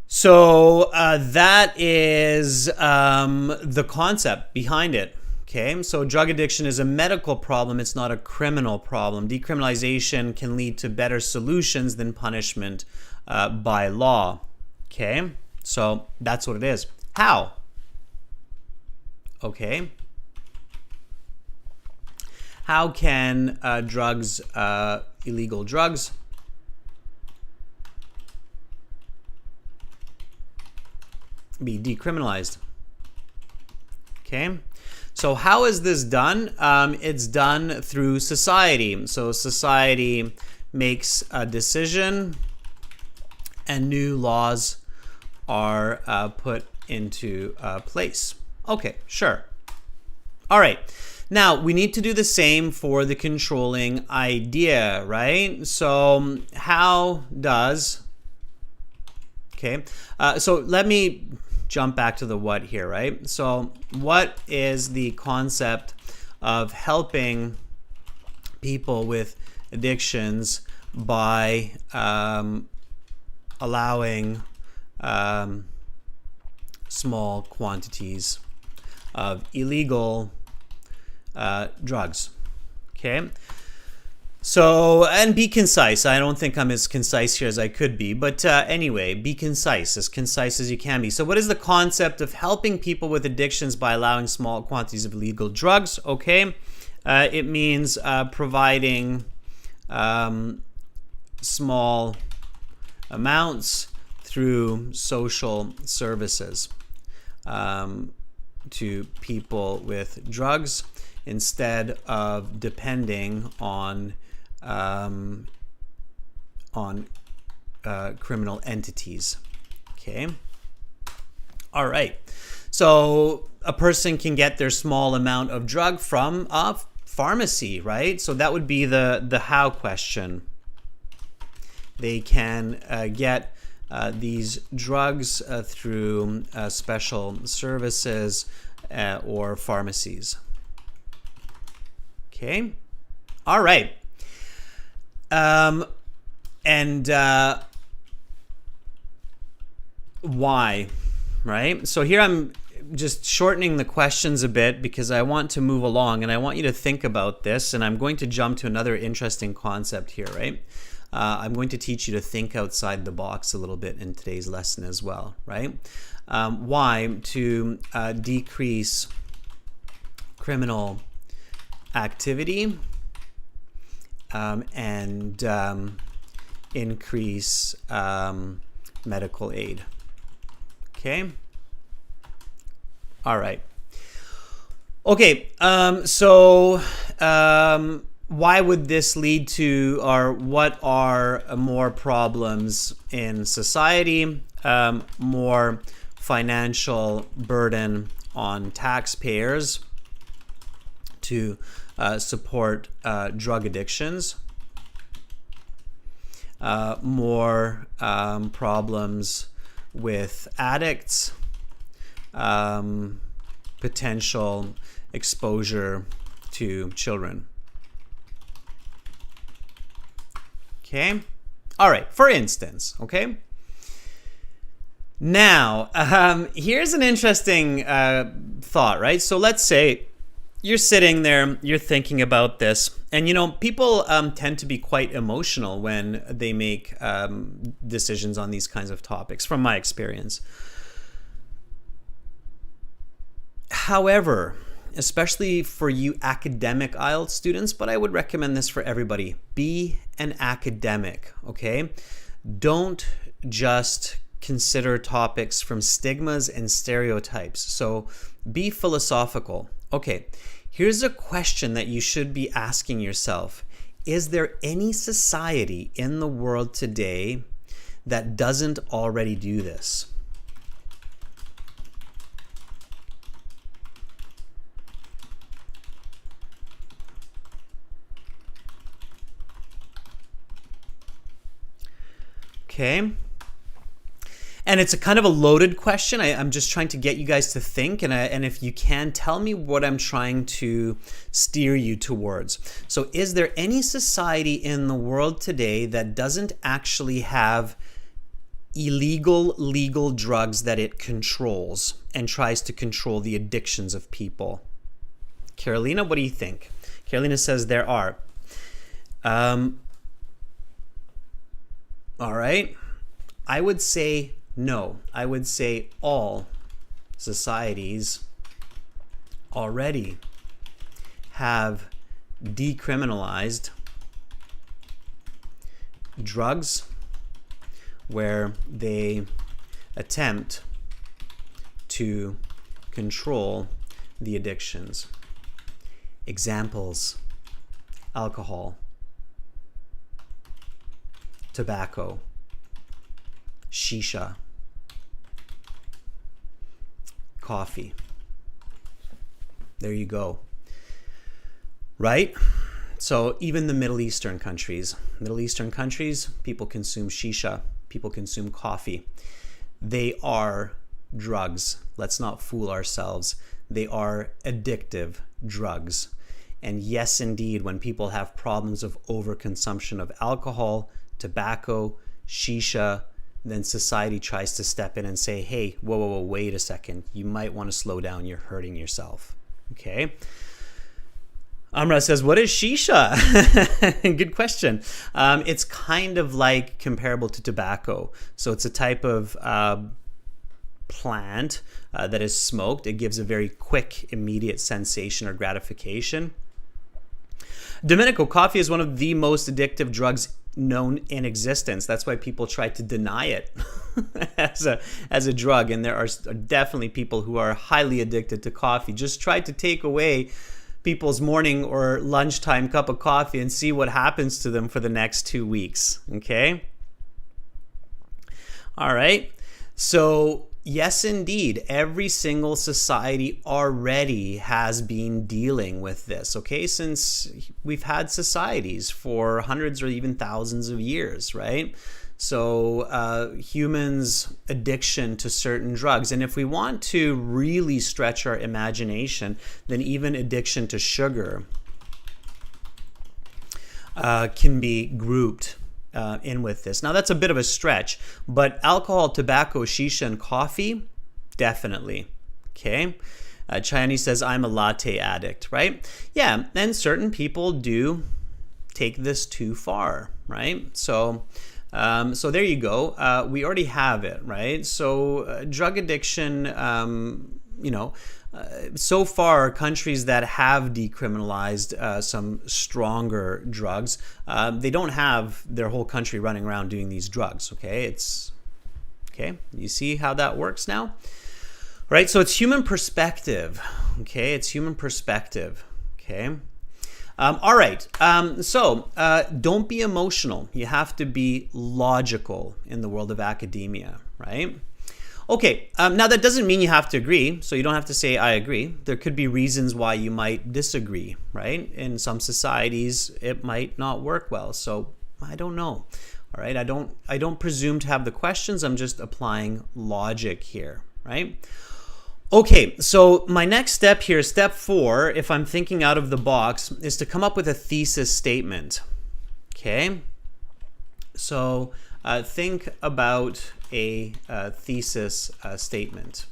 so that is the concept behind it. Okay, so drug addiction is a medical problem, it's not a criminal problem. Decriminalization can lead to better solutions than punishment by law. Okay, so that's what it is. How? Okay. How can drugs, illegal drugs, be decriminalized? Okay, so how is this done? It's done through society. So society makes a decision and new laws are put into place. Okay, sure. All right. Now, we need to do the same for the controlling idea, right? So how does, okay, so let me jump back to the what here, right? So what is the concept of helping people with addictions by allowing small quantities of illegal drugs. Okay. So, and be concise. I don't think I'm as concise here as I could be, but anyway, be concise as you can be. So what is the concept of helping people with addictions by allowing small quantities of illegal drugs? Okay. It means providing small amounts through social services to people with drugs instead of depending on criminal entities. Okay. All right. So a person can get their small amount of drug from a pharmacy, right? So that would be the how question. They can get these drugs through special services or pharmacies. Okay. All right. And why, right? So here I'm just shortening the questions a bit because I want to move along and I want you to think about this, and I'm going to jump to another interesting concept here, right? I'm going to teach you to think outside the box a little bit in today's lesson as well, right? Why? To decrease criminal activity and increase medical aid. Okay. All right. Okay. Why would this lead to, or what are more problems in society? More financial burden on taxpayers to support drug addictions. More problems with addicts. Potential exposure to children. Okay. All right. For instance, okay. Now, here's an interesting thought, right? So let's say you're sitting there, you're thinking about this, and people tend to be quite emotional when they make decisions on these kinds of topics, from my experience. However, especially for you academic IELTS students, but I would recommend this for everybody. Be an academic, okay? Don't just consider topics from stigmas and stereotypes. So be philosophical. Okay, here's a question that you should be asking yourself. Is there any society in the world today that doesn't already do this? Okay. And it's a kind of a loaded question. I'm just trying to get you guys to think, and if you can, tell me what I'm trying to steer you towards. So is there any society in the world today that doesn't actually have legal drugs that it controls and tries to control the addictions of people? Carolina, what do you think? Carolina says there are. All right. I would say no. I would say all societies already have decriminalized drugs where they attempt to control the addictions. Examples: alcohol, tobacco, shisha, coffee. There you go. Right? So even the Middle Eastern countries, people consume shisha, people consume coffee. They are drugs. Let's not fool ourselves. They are addictive drugs. And yes, indeed, when people have problems of overconsumption of alcohol, tobacco, shisha, then society tries to step in and say, hey, whoa, wait a second. You might want to slow down. You're hurting yourself. Okay. Amra says, what is shisha? Good question. It's kind of like comparable to tobacco. So it's a type of plant that is smoked. It gives a very quick, immediate sensation or gratification. Domenico, coffee is one of the most addictive drugs known in existence. That's why people try to deny it as a drug. And there are definitely people who are highly addicted to coffee. Just try to take away people's morning or lunchtime cup of coffee and see what happens to them for the next 2 weeks. Okay? All right. So yes, indeed, every single society already has been dealing with this, okay, since we've had societies for hundreds or even thousands of years, right? So humans' addiction to certain drugs. And if we want to really stretch our imagination, then even addiction to sugar can be grouped in with this. Now, that's a bit of a stretch, but alcohol, tobacco, shisha, and coffee, definitely. Okay. Chayani says, I'm a latte addict, right? Yeah, and certain people do take this too far, right? So there you go. We already have it, right? So drug addiction, so far, countries that have decriminalized some stronger drugs, they don't have their whole country running around doing these drugs, okay? You see how that works now? Right, so it's human perspective, okay? It's human perspective, okay? All right, so don't be emotional. You have to be logical in the world of academia, right? Okay, now that doesn't mean you have to agree, so you don't have to say, I agree. There could be reasons why you might disagree, right? In some societies, it might not work well, so I don't know, all right? I don't presume to have the questions. I'm just applying logic here, right? Okay, so my next step here, step 4, if I'm thinking out of the box, is to come up with a thesis statement, okay? So think about a thesis statement,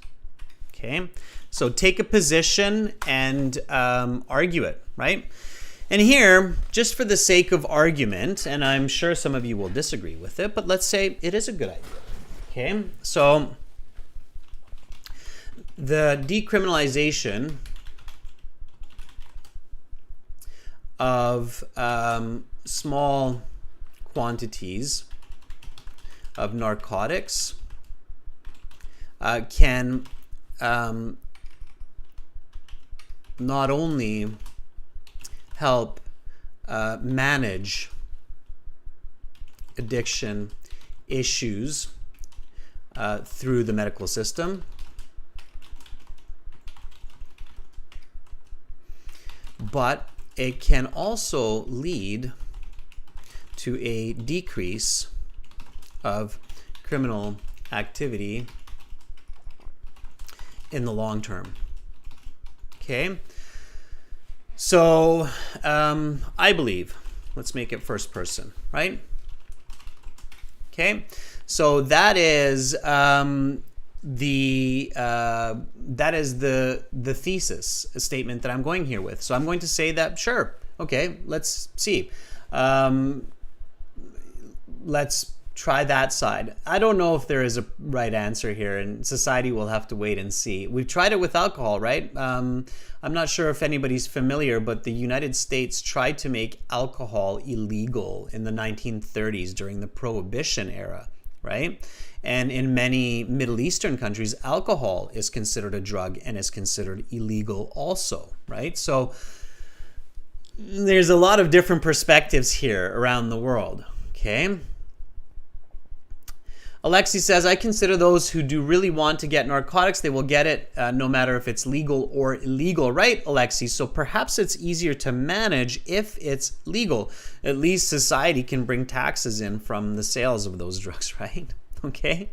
okay? So take a position and argue it, right? And here, just for the sake of argument, and I'm sure some of you will disagree with it, but let's say it is a good idea, okay? So the decriminalization of small quantities of narcotics can not only help manage addiction issues through the medical system, but it can also lead to a decrease of criminal activity in the long term. Okay, so I believe, let's make it first person, right? Okay, so that is the thesis statement that I'm going here with. So I'm going to say that, sure, okay, let's see. Let's try that side. I don't know if there is a right answer here, and society will have to wait and see. We've tried it with alcohol, right? I'm not sure if anybody's familiar, but the United States tried to make alcohol illegal in the 1930s during the Prohibition era, right? And in many Middle Eastern countries, alcohol is considered a drug and is considered illegal also, right? So there's a lot of different perspectives here around the world, okay? Alexi says, I consider those who do really want to get narcotics, they will get it no matter if it's legal or illegal. Right, Alexi? So perhaps it's easier to manage if it's legal. At least society can bring taxes in from the sales of those drugs, right? Okay.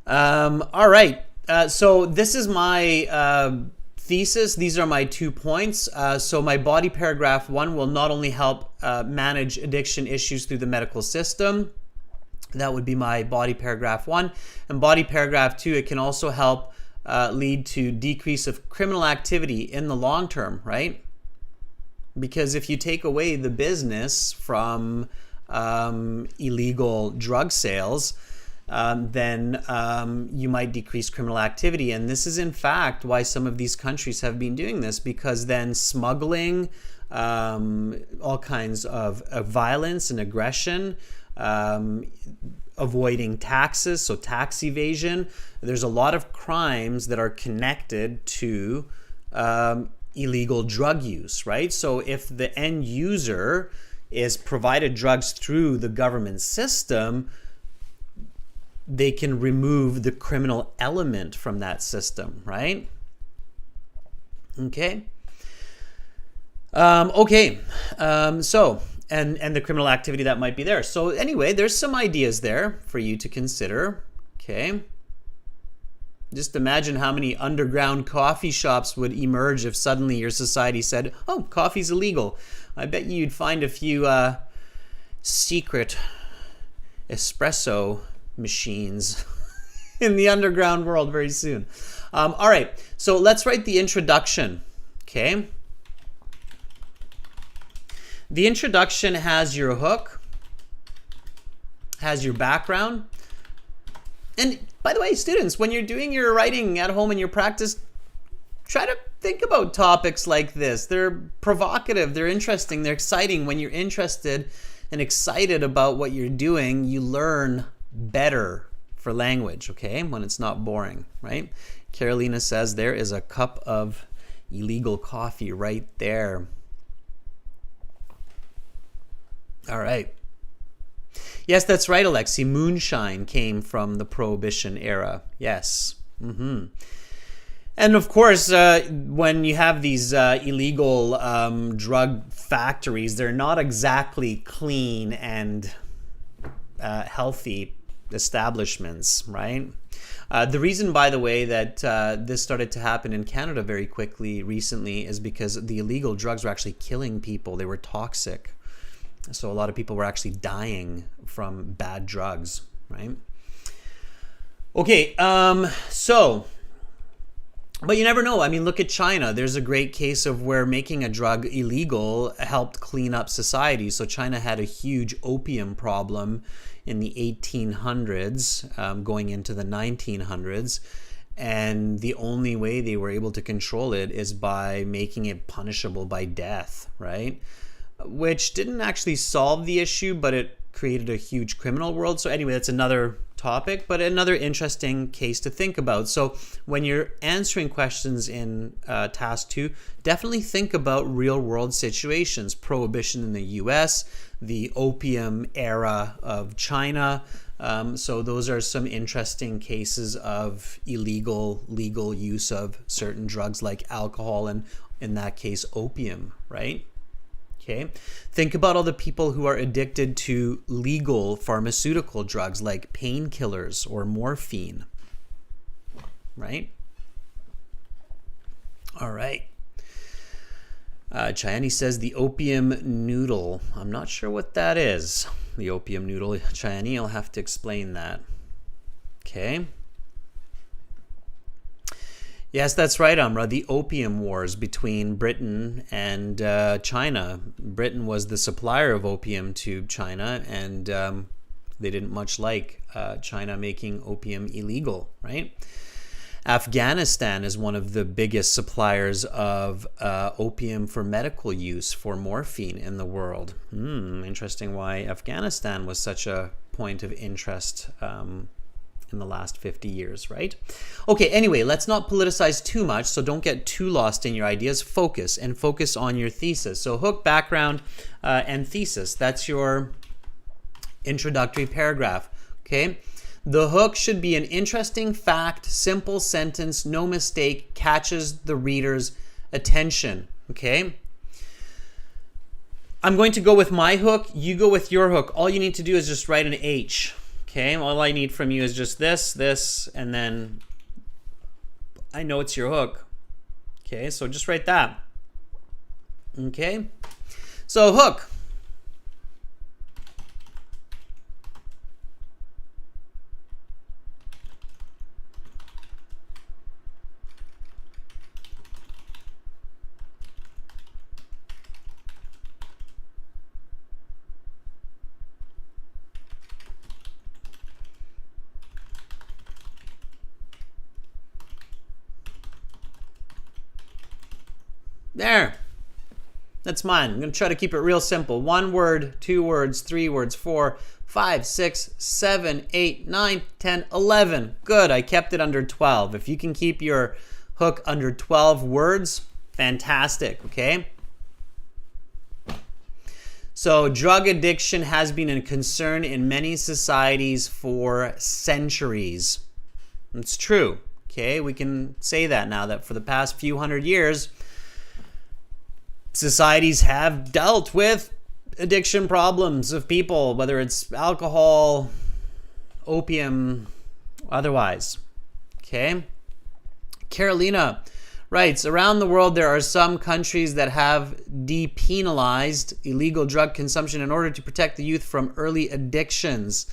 All right. So this is my thesis, these are my 2 points. So my body paragraph 1 will not only help manage addiction issues through the medical system. That would be my body paragraph 1. And body paragraph 2, it can also help lead to decrease of criminal activity in the long term, right? Because if you take away the business from illegal drug sales, then you might decrease criminal activity. And this is in fact why some of these countries have been doing this, because then smuggling, all kinds of violence and aggression, avoiding taxes, so tax evasion. There's a lot of crimes that are connected to illegal drug use, right? So if the end user is provided drugs through the government system, they can remove the criminal element from that system, right? Okay. So the criminal activity that might be there. So anyway, there's some ideas there for you to consider. Okay. Just imagine how many underground coffee shops would emerge if suddenly your society said, oh, coffee's illegal. I bet you'd find a few secret espresso machines in the underground world very soon. All right, so let's write the introduction. Okay. The introduction has your hook, has your background. And by the way, students, when you're doing your writing at home in your practice, try to think about topics like this. They're provocative, they're interesting, they're exciting. When you're interested and excited about what you're doing, you learn better for language, okay? When it's not boring, right? Carolina says there is a cup of illegal coffee right there. All right. Yes, that's right, Alexi. Moonshine came from the Prohibition era. Yes. And of course, when you have these illegal drug factories, they're not exactly clean and healthy establishments, right? The reason, by the way, that this started to happen in Canada very quickly recently is because the illegal drugs were actually killing people. They were toxic. So a lot of people were actually dying from bad drugs, right? Okay, but you never know. I mean, look at China. There's a great case of where making a drug illegal helped clean up society. So China had a huge opium problem in the 1800s, going into the 1900s. And the only way they were able to control it is by making it punishable by death, right? Which didn't actually solve the issue, but it created a huge criminal world. So anyway, that's another topic, but another interesting case to think about. So when you're answering questions in task 2, definitely think about real world situations. Prohibition in the US, the opium era of China. So those are some interesting cases of legal use of certain drugs like alcohol and, in that case, opium, right? Okay. Think about all the people who are addicted to legal pharmaceutical drugs like painkillers or morphine, right? All right. Chayani says the opium noodle. I'm not sure what that is. The opium noodle. Chayani, I'll have to explain that. Okay. Yes, that's right, Amra. The Opium Wars between Britain and China. Britain was the supplier of opium to China, and they didn't much like China making opium illegal, right? Afghanistan is one of the biggest suppliers of opium for medical use, for morphine in the world. Interesting why Afghanistan was such a point of interest in the last 50 years, right? Okay, anyway, let's not politicize too much, so don't get too lost in your ideas. Focus on your thesis. So hook, background, and thesis. That's your introductory paragraph, okay? The hook should be an interesting fact, simple sentence, no mistake, catches the reader's attention, okay? I'm going to go with my hook. You go with your hook. All you need to do is just write an H. Okay, all I need from you is just this, and then I know it's your hook. Okay, so just write that. Okay, so hook. There. That's mine. I'm going to try to keep it real simple. 1 word, 2 words, 3 words, 4, 5, 6, 7, 8, 9, 10, 11. Good. I kept it under 12. If you can keep your hook under 12 words, fantastic. Okay? So drug addiction has been a concern in many societies for centuries. It's true. Okay? We can say that now, that for the past few hundred years, societies have dealt with addiction problems of people, whether it's alcohol, opium, otherwise. Okay? Carolina writes, around the world there are some countries that have depenalized illegal drug consumption in order to protect the youth from early addictions.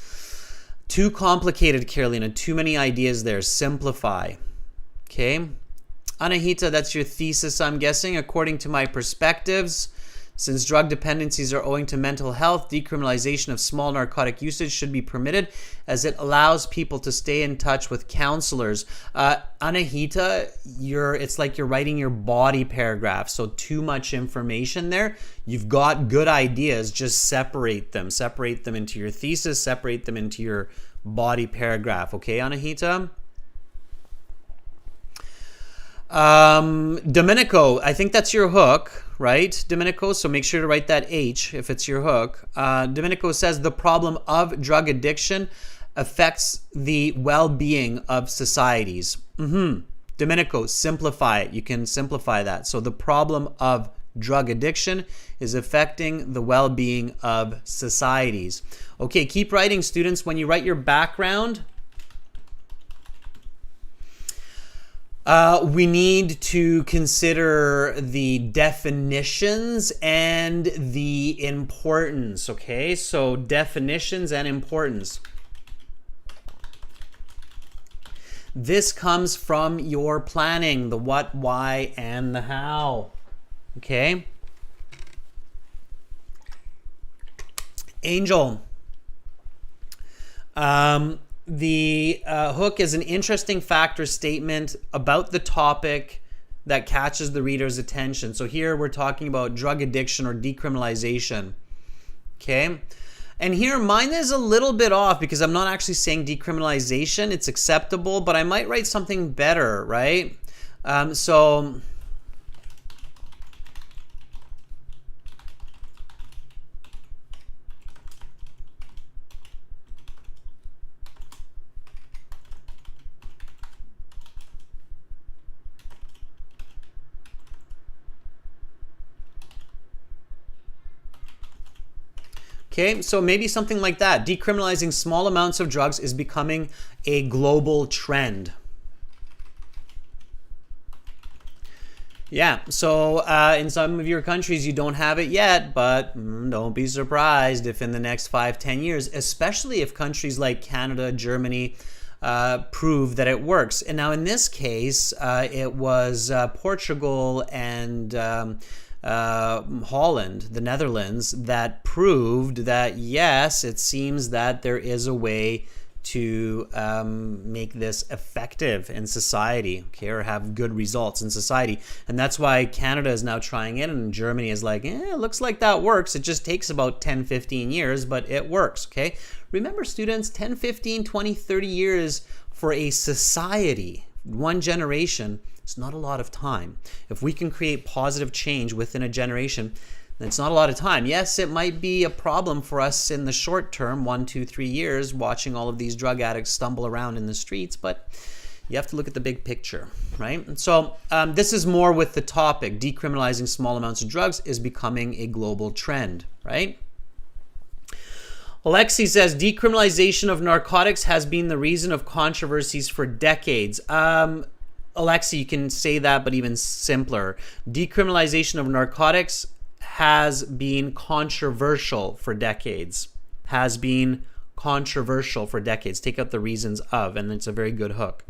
Too complicated, Carolina. Too many ideas there. Simplify. Okay? Anahita, that's your thesis, I'm guessing. According to my perspectives, since drug dependencies are owing to mental health, decriminalization of small narcotic usage should be permitted as it allows people to stay in touch with counselors. Anahita, it's like you're writing your body paragraph, so too much information there. You've got good ideas, just separate them. Separate them into your thesis, separate them into your body paragraph. Okay, Anahita? Domenico, I think that's your hook, right, Domenico? So make sure to write that H if it's your hook. Domenico says the problem of drug addiction affects the well-being of societies. Domenico, simplify it. You can simplify that. So the problem of drug addiction is affecting the well-being of societies. Okay, keep writing, students. When you write your background, we need to consider the definitions and the importance, okay? So definitions and importance. This comes from your planning, the what, why, and the how, okay? Angel. The hook is an interesting factor statement about the topic that catches the reader's attention. So here we're talking about drug addiction or decriminalization. Okay? And here mine is a little bit off because I'm not actually saying decriminalization. It's acceptable, but I might write something better, right? Okay, so maybe something like that. Decriminalizing small amounts of drugs is becoming a global trend. Yeah, so in some of your countries you don't have it yet, but don't be surprised if in the next 5-10 years, especially if countries like Canada, Germany, prove that it works. And now in this case, it was Portugal and Holland, the Netherlands, that proved that yes, it seems that there is a way to make this effective in society, okay, or have good results in society. And that's why Canada is now trying it, and Germany is like, it looks like that works. It just takes about 10-15 years, but it works, okay? Remember, students, 10, 15, 20, 30 years for a society, one generation, it's not a lot of time. If we can create positive change within a generation, then it's not a lot of time. Yes, it might be a problem for us in the short term, 1, 2, 3 years, watching all of these drug addicts stumble around in the streets, but you have to look at the big picture, right? And so this is more with the topic, decriminalizing small amounts of drugs is becoming a global trend, right? Alexi says, decriminalization of narcotics has been the reason of controversies for decades. Alexa, you can say that, but even simpler. Decriminalization of narcotics has been controversial for decades. Has been controversial for decades. Take out the reasons of, and it's a very good hook.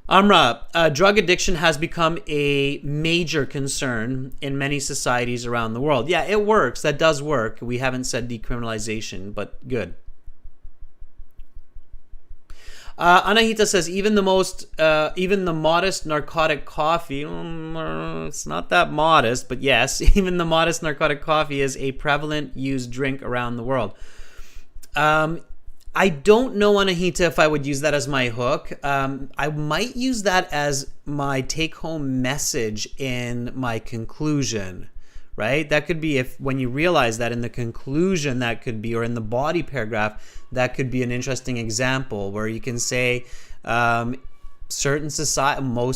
Amra, drug addiction has become a major concern in many societies around the world. Yeah, it works. That does work. We haven't said decriminalization, but good. Anahita says, even the modest narcotic coffee, it's not that modest, but yes, even the modest narcotic coffee is a prevalent used drink around the world. I don't know, Anahita, if I would use that as my hook. I might use that as my take-home message in my conclusion, right? That could be when you realize that in the conclusion, that could be, or in the body paragraph, that could be an interesting example where you can say most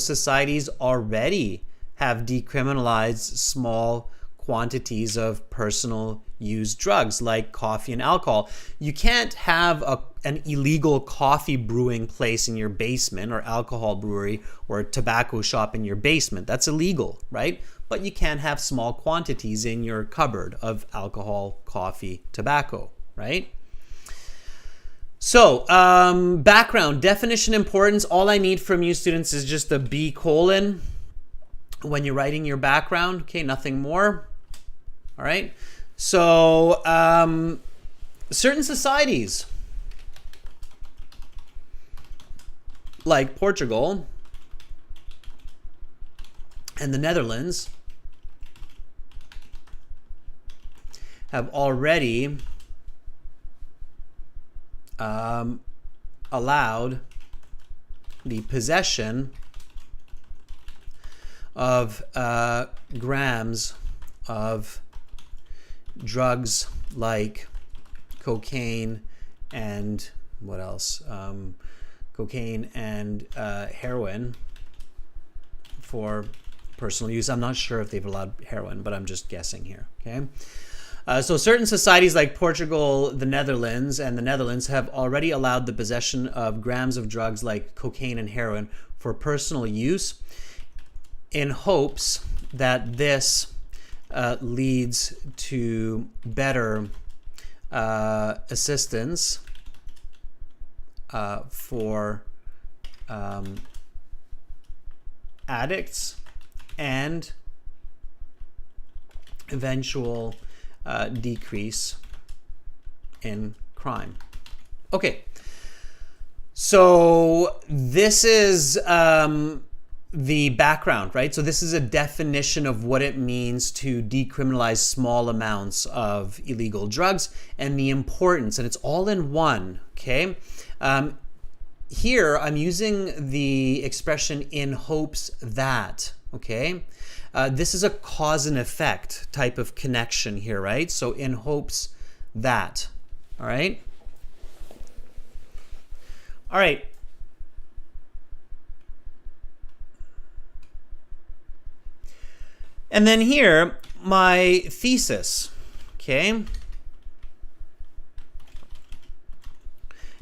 societies already have decriminalized small quantities of personal use drugs like coffee and alcohol. You can't have an illegal coffee brewing place in your basement, or alcohol brewery or tobacco shop in your basement. That's illegal, right? But you can have small quantities in your cupboard of alcohol, coffee, tobacco, right? So, background, definition, importance. All I need from you students is just a B colon when you're writing your background. Okay, nothing more. All right. So, certain societies like Portugal and the Netherlands have already allowed the possession of grams of drugs like cocaine and what else? Cocaine and heroin for personal use. I'm not sure if they've allowed heroin, but I'm just guessing here. Okay. So certain societies like Portugal, the Netherlands, and the Netherlands have already allowed the possession of grams of drugs like cocaine and heroin for personal use, in hopes that this leads to better assistance for addicts and eventual decrease in crime. Okay, so this is the background, right? So this is a definition of what it means to decriminalize small amounts of illegal drugs and the importance, and it's all in one, okay? Here, I'm using the expression in hopes that, okay? This is a cause and effect type of connection here, right? So in hopes that, all right? All right. And then here, my thesis, okay?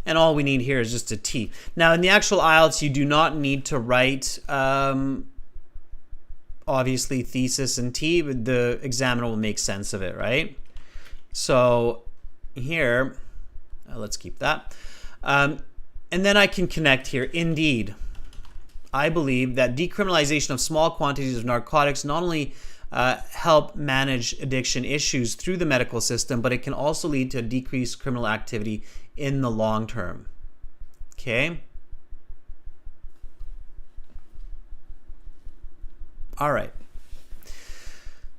And all we need here is just a T. Now, in the actual IELTS, you do not need to write, obviously, thesis and T, but the examiner will make sense of it, right? So here, let's keep that. And then I can connect here. Indeed, I believe that decriminalization of small quantities of narcotics not only help manage addiction issues through the medical system, but it can also lead to decreased criminal activity in the long term. Okay? All right.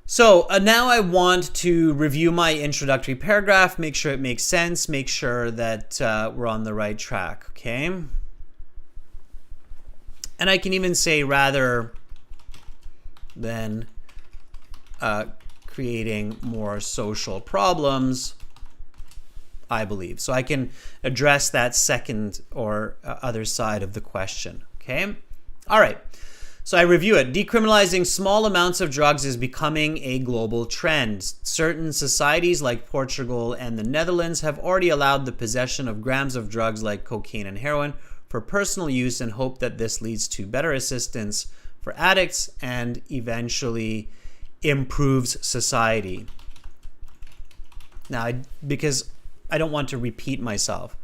So now I want to review my introductory paragraph, make sure it makes sense, make sure that we're on the right track, okay? And I can even say rather than creating more social problems, I believe. So I can address that second or other side of the question, okay? All right. So I review it. Decriminalizing small amounts of drugs is becoming a global trend. Certain societies like Portugal and the Netherlands have already allowed the possession of grams of drugs like cocaine and heroin for personal use and hope that this leads to better assistance for addicts and eventually improves society. Now, because I don't want to repeat myself.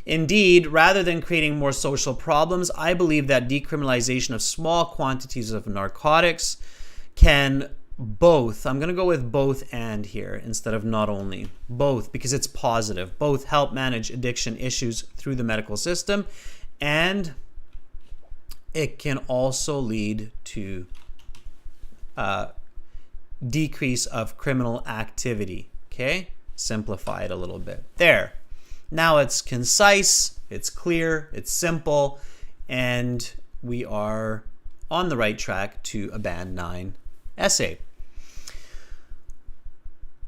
Indeed, rather than creating more social problems, I believe that decriminalization of small quantities of narcotics can both, I'm going to go with both and here instead of not only, both, because it's positive, both help manage addiction issues through the medical system, and it can also lead to decrease of criminal activity. Okay, simplify it a little bit. There. Now it's concise, it's clear, it's simple, and we are on the right track to a Band 9 essay.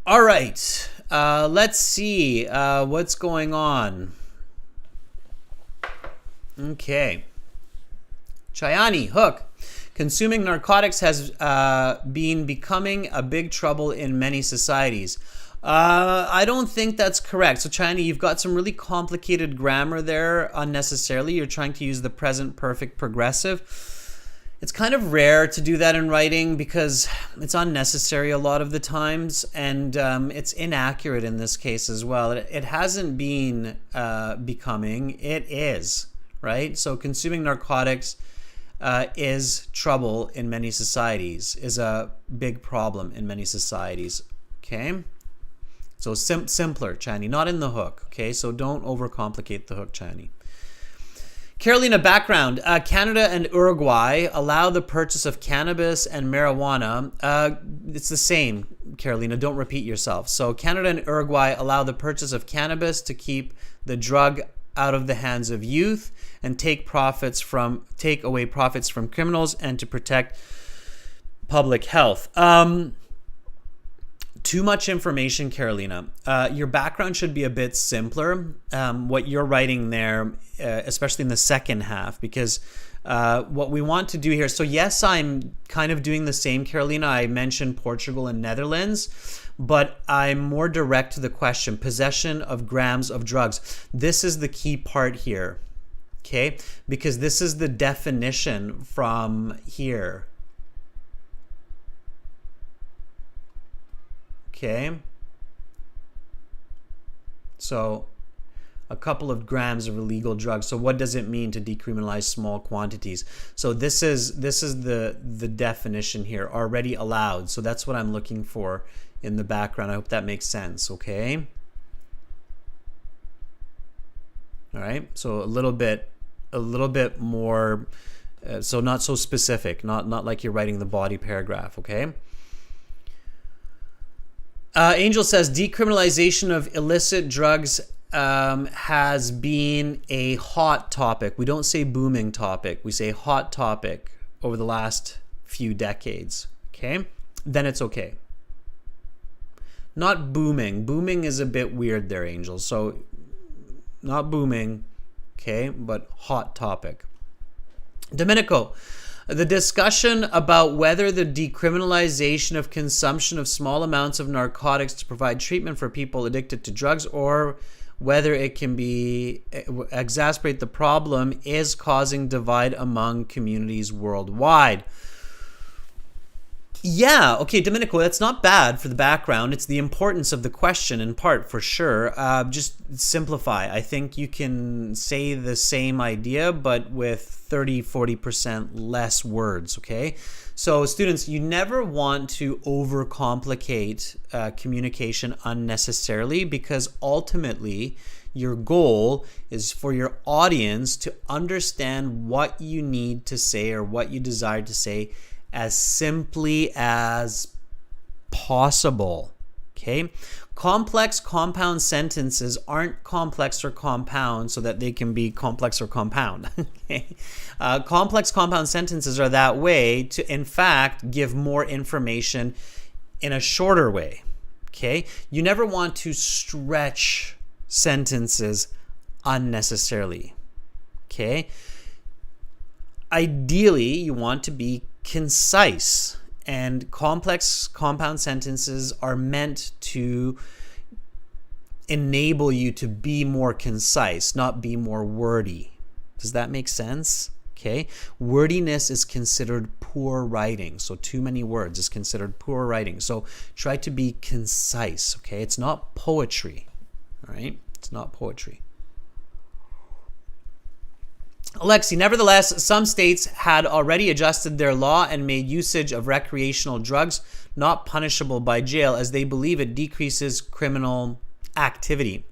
All right, let's see what's going on. Okay. Chayani, Hook. Consuming narcotics has been becoming a big trouble in many societies. I don't think that's correct. So, China, you've got some really complicated grammar there unnecessarily. You're trying to use the present perfect progressive. It's kind of rare to do that in writing because it's unnecessary a lot of the times, and it's inaccurate in this case as well. It hasn't been becoming. It is, right? So consuming narcotics is trouble in many societies, is a big problem in many societies, okay? So simpler, Chani, not in the hook, okay? So don't overcomplicate the hook, Chani. Carolina, background. Canada and Uruguay allow the purchase of cannabis and marijuana. It's the same, Carolina. Don't repeat yourself. So Canada and Uruguay allow the purchase of cannabis to keep the drug out of the hands of youth and take away profits from criminals and to protect public health. Too much information, Carolina. Your background should be a bit simpler. What you're writing there, especially in the second half, because what we want to do here. So yes, I'm kind of doing the same, Carolina. I mentioned Portugal and Netherlands, but I'm more direct to the question. Possession of grams of drugs. This is the key part here, okay? Because this is the definition from here. Okay, so a couple of grams of illegal drugs. So what does it mean to decriminalize small quantities? So this is the definition here, already allowed. So that's what I'm looking for in the background. I hope that makes sense, okay? All right, so a little bit more, so not so specific, not like you're writing the body paragraph, okay? Angel says decriminalization of illicit drugs has been a hot topic. We don't say booming topic. We say hot topic over the last few decades. Okay? Then it's okay. Not booming. Booming is a bit weird there, Angel. So not booming, okay, but hot topic. Domenico. The discussion about whether the decriminalization of consumption of small amounts of narcotics to provide treatment for people addicted to drugs or whether it can exacerbate the problem is causing divide among communities worldwide. Yeah, okay, Domenico, that's not bad for the background. It's the importance of the question in part, for sure. Just simplify. I think you can say the same idea, but with 30-40% less words, okay? So students, you never want to overcomplicate communication unnecessarily, because ultimately your goal is for your audience to understand what you need to say or what you desire to say as simply as possible, okay? Complex compound sentences aren't complex or compound so that they can be complex or compound, okay? Complex compound sentences are that way to, in fact, give more information in a shorter way, okay? You never want to stretch sentences unnecessarily, okay? Ideally, you want to be concise, and complex compound sentences are meant to enable you to be more concise, not be more wordy, Does that make sense? Okay. Wordiness is considered poor writing. So too many words is considered poor writing. So try to be concise. Okay. It's not poetry. All right. It's not poetry. Alexi, nevertheless, some states had already adjusted their law and made usage of recreational drugs not punishable by jail, as they believe it decreases criminal activity.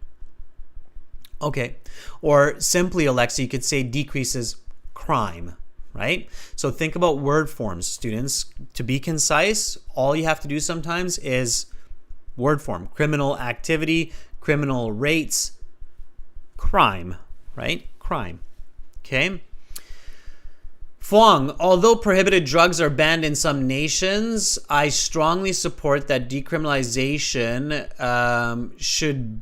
Okay. Or simply, Alexi, you could say decreases crime, right? So think about word forms, students. To be concise, all you have to do sometimes is word form. Criminal activity, criminal rates, crime, right? Crime. Okay. Fuang, although prohibited drugs are banned in some nations, I strongly support that decriminalization should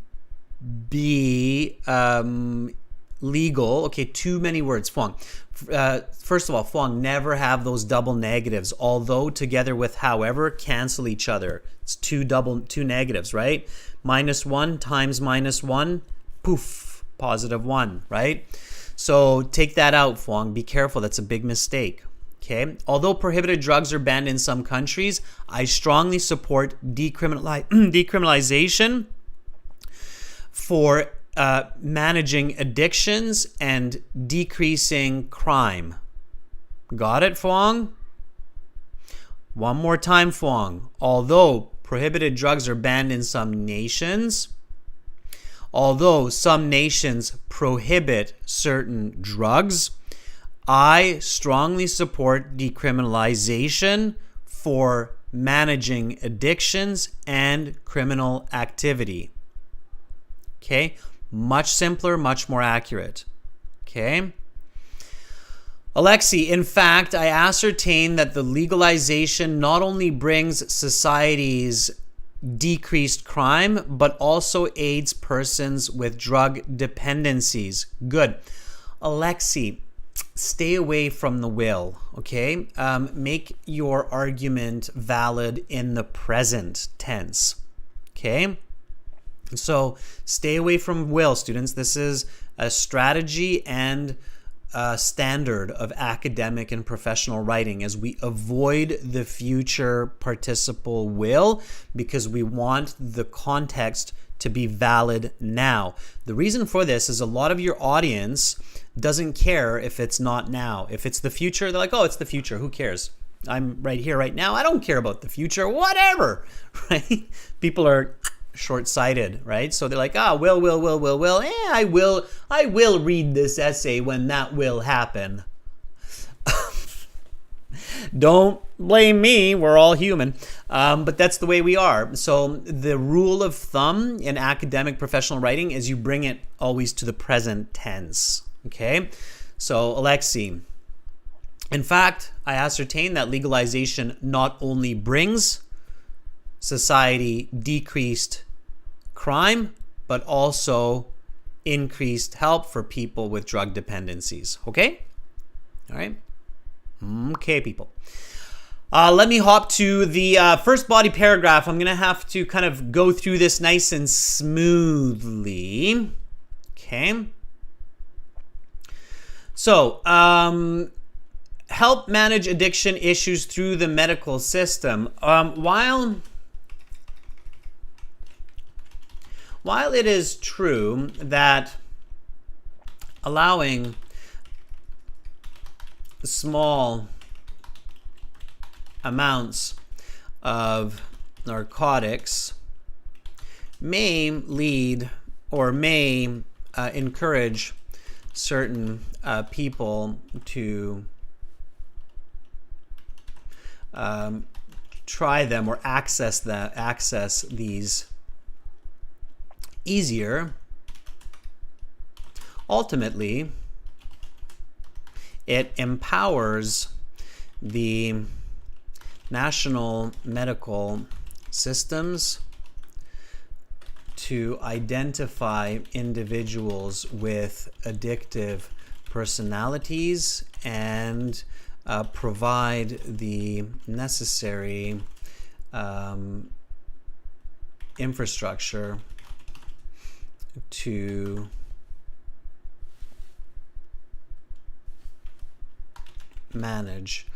be legal. Okay, too many words. Fuang. First of all, Fuang, never have those double negatives. Although together with however cancel each other. It's two negatives, right? -1 times -1, poof, +1, right? So take that out, Fuang. Be careful. That's a big mistake. Okay. Although prohibited drugs are banned in some countries, I strongly support decriminalization for managing addictions and decreasing crime. Got it, Fuang? One more time, Fuang. Although prohibited drugs are banned in some nations, although some nations prohibit certain drugs, I strongly support decriminalization for managing addictions and criminal activity. Okay? Much simpler, much more accurate. Okay? Alexi, in fact, I ascertain that the legalization not only brings societies decreased crime, but also aids persons with drug dependencies. Good. Alexi, stay away from the will, okay? Make your argument valid in the present tense, okay? So stay away from will, students. This is a strategy and standard of academic and professional writing, as we avoid the future participle will because we want the context to be valid now. The reason for this is a lot of your audience doesn't care if it's not now. If it's the future, they're like, oh, it's the future. Who cares? I'm right here, right now. I don't care about the future. Whatever, right? People are short-sighted, right? So they're like, will. I will read this essay when that will happen. Don't blame me. We're all human. But that's the way we are. So the rule of thumb in academic professional writing is you bring it always to the present tense. Okay? So Alexi, in fact, I ascertain that legalization not only brings society decreased crime, but also increased help for people with drug dependencies. Okay? All right? Okay, people. Let me hop to the first body paragraph. I'm going to have to kind of go through this nice and smoothly. Okay? So, help manage addiction issues through the medical system. While it is true that allowing small amounts of narcotics may lead or may encourage certain people to try them or access these easier. Ultimately, it empowers the national medical systems to identify individuals with addictive personalities and provide the necessary infrastructure to manage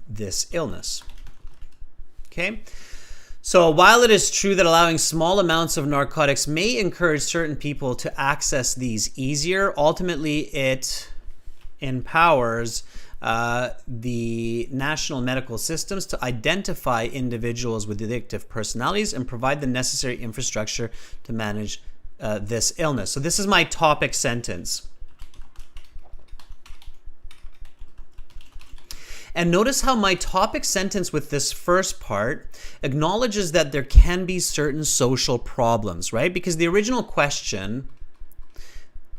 this illness. Okay? So while it is true that allowing small amounts of narcotics may encourage certain people to access these easier, ultimately it empowers the national medical systems to identify individuals with addictive personalities and provide the necessary infrastructure to manage this illness. So this is my topic sentence. And notice how my topic sentence with this first part acknowledges that there can be certain social problems, right? Because the original question,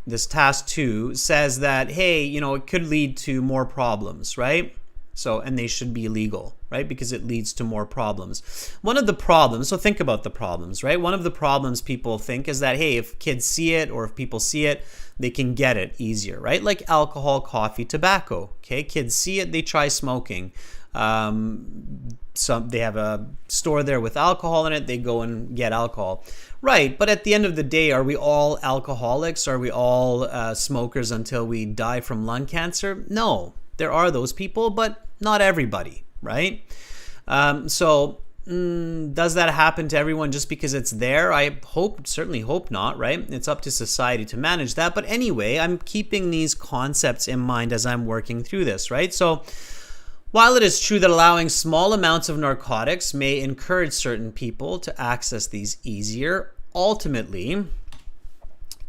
this task 2, says that, hey, you know, it could lead to more problems, right? So, and they should be illegal, right? Because it leads to more problems. One of the problems, so think about the problems, right? One of the problems people think is that, hey, if kids see it or if people see it, they can get it easier, right? Like alcohol, coffee, tobacco, okay? Kids see it, they try smoking. They have a store there with alcohol in it, they go and get alcohol. Right, but at the end of the day, are we all alcoholics? Are we all smokers until we die from lung cancer? No, there are those people, but not everybody, right? Does that happen to everyone just because it's there? I certainly hope not, right? It's up to society to manage that. But anyway, I'm keeping these concepts in mind as I'm working through this, right? So while it is true that allowing small amounts of narcotics may encourage certain people to access these easier, ultimately,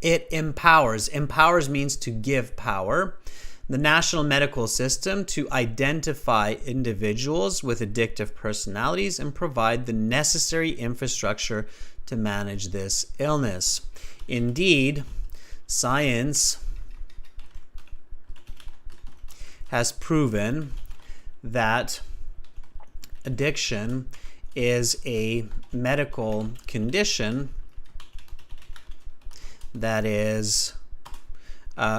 it empowers. Empowers means to give power. The national medical system to identify individuals with addictive personalities and provide the necessary infrastructure to manage this illness. Indeed, science has proven that addiction is a medical condition that is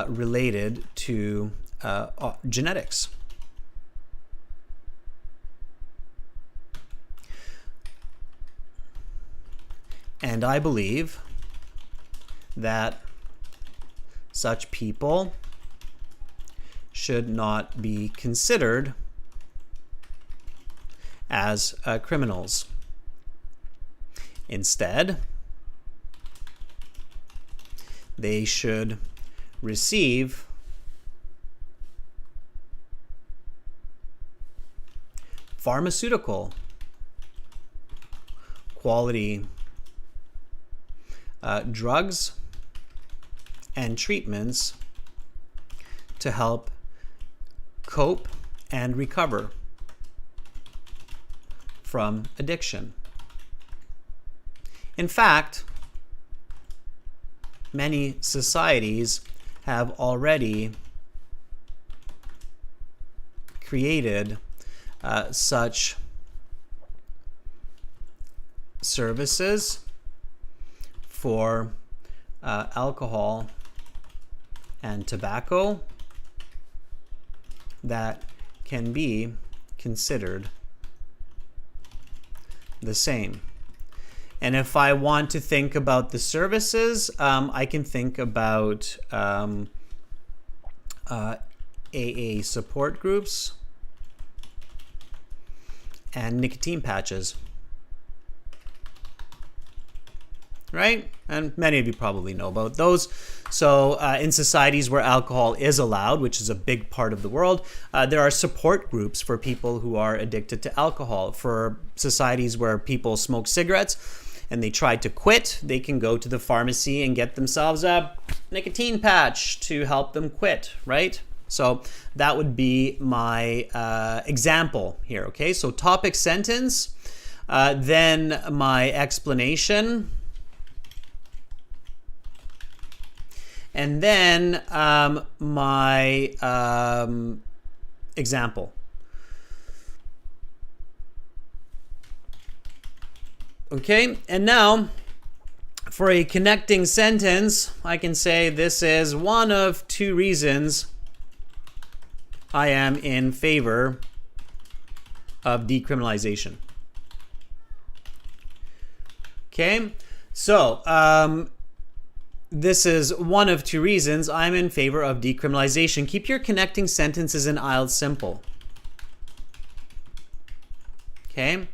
related to genetics. And I believe that such people should not be considered as criminals. Instead, they should receive pharmaceutical quality drugs and treatments to help cope and recover from addiction. In fact, many societies have already created such services for alcohol and tobacco that can be considered the same. And if I want to think about the services, I can think about AA support groups and nicotine patches. Right? And many of you probably know about those. So in societies where alcohol is allowed, which is a big part of the world, there are support groups for people who are addicted to alcohol. For societies where people smoke cigarettes and they try to quit, they can go to the pharmacy and get themselves a nicotine patch to help them quit, right? So that would be my example here, okay? So topic sentence, then my explanation, and then my example. Okay, and now for a connecting sentence, I can say this is one of two reasons I am in favor of decriminalization. Okay, so this is one of two reasons I'm in favor of decriminalization. Keep your connecting sentences in IELTS simple. Okay?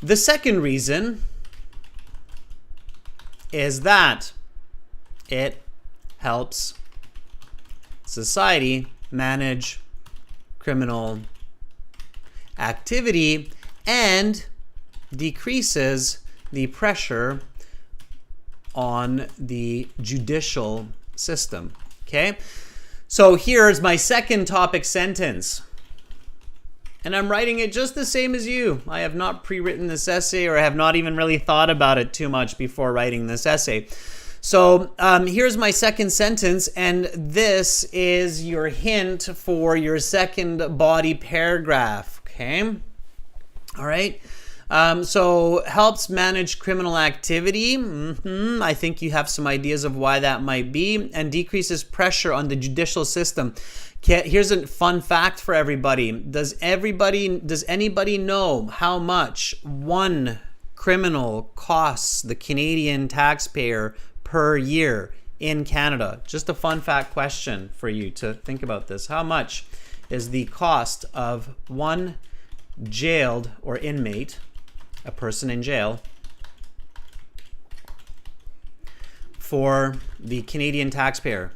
The second reason is that it helps society manage criminal activity and decreases the pressure on the judicial system. Okay? So here's my second topic sentence. And I'm writing it just the same as you. I have not pre-written this essay, or I have not even really thought about it too much before writing this essay. So here's my second sentence, and this is your hint for your second body paragraph. Okay? All right? So helps manage criminal activity. I think you have some ideas of why that might be, and decreases pressure on the judicial system. Here's a fun fact for everybody. Does anybody know how much one criminal costs the Canadian taxpayer per year in Canada? Just a fun fact question for you to think about this. How much is the cost of one jailed or inmate, a person in jail, for the Canadian taxpayer?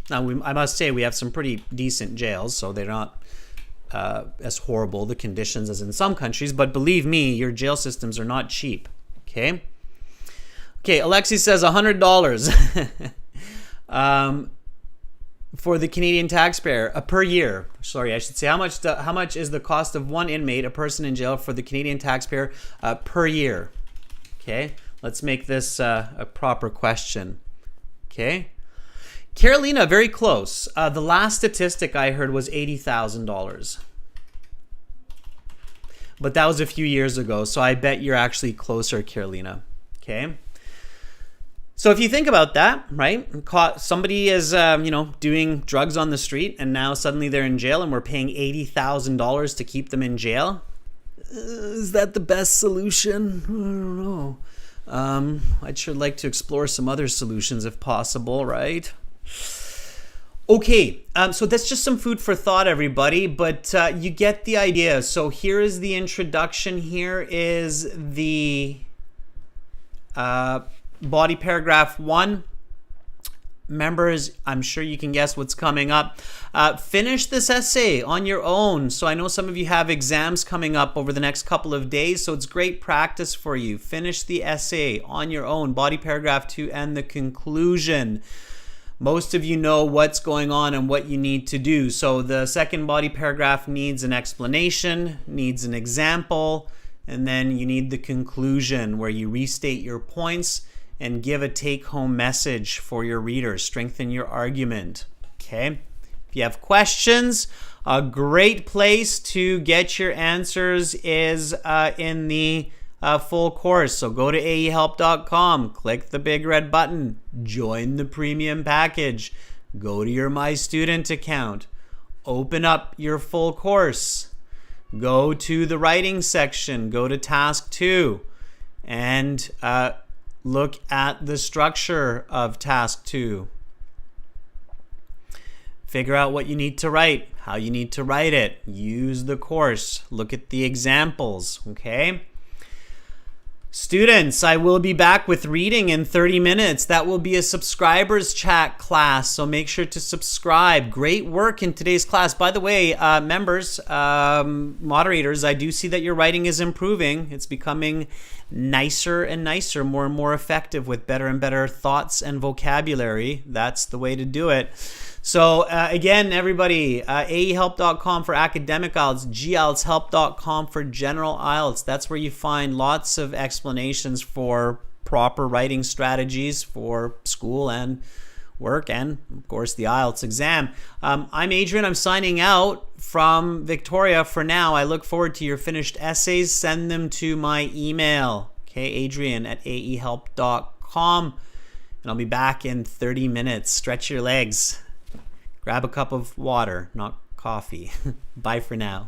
Now, I must say we have some pretty decent jails, so they're not as horrible, the conditions, as in some countries. But believe me, your jail systems are not cheap. Okay? Okay, Alexi says $100 for the Canadian taxpayer per year. Sorry, I should say how much is the cost of one inmate, a person in jail, for the Canadian taxpayer per year? Okay, let's make this a proper question. Okay. Carolina, very close. The last statistic I heard was $80,000. But that was a few years ago, so I bet you're actually closer, Carolina. Okay? So if you think about that, right? Somebody is, doing drugs on the street, and now suddenly they're in jail, and we're paying $80,000 to keep them in jail. Is that the best solution? I don't know. I'd sure like to explore some other solutions if possible, right? Okay, so that's just some food for thought, everybody, but you get the idea. So here is the introduction. Here is the body paragraph 1. Members, I'm sure you can guess what's coming up. Finish this essay on your own. So I know some of you have exams coming up over the next couple of days, so it's great practice for you. Finish the essay on your own, body paragraph 2 and the conclusion. Most of you know what's going on and what you need to do. So the second body paragraph needs an explanation, needs an example, and then you need the conclusion where you restate your points and give a take-home message for your readers. Strengthen your argument. Okay? If you have questions, a great place to get your answers is in the full course. So go to aehelp.com, click the big red button, join the premium package, go to your My Student account, open up your full course, go to the writing section, go to task 2, and look at the structure of task 2. Figure out what you need to write, how you need to write it, use the course, look at the examples, okay? Students, I will be back with reading in 30 minutes. That will be a subscribers chat class, so make sure to subscribe. Great work in today's class. By the way, members, moderators, I do see that your writing is improving. It's becoming nicer and nicer, more and more effective with better and better thoughts and vocabulary. That's the way to do it. So again, everybody, aehelp.com for academic IELTS, gieltshelp.com for general IELTS. That's where you find lots of explanations for proper writing strategies for school and work and, of course, the IELTS exam. I'm Adrian. I'm signing out from Victoria for now. I look forward to your finished essays. Send them to my email, okay, adrian@aehelp.com. And I'll be back in 30 minutes. Stretch your legs. Grab a cup of water, not coffee. Bye for now.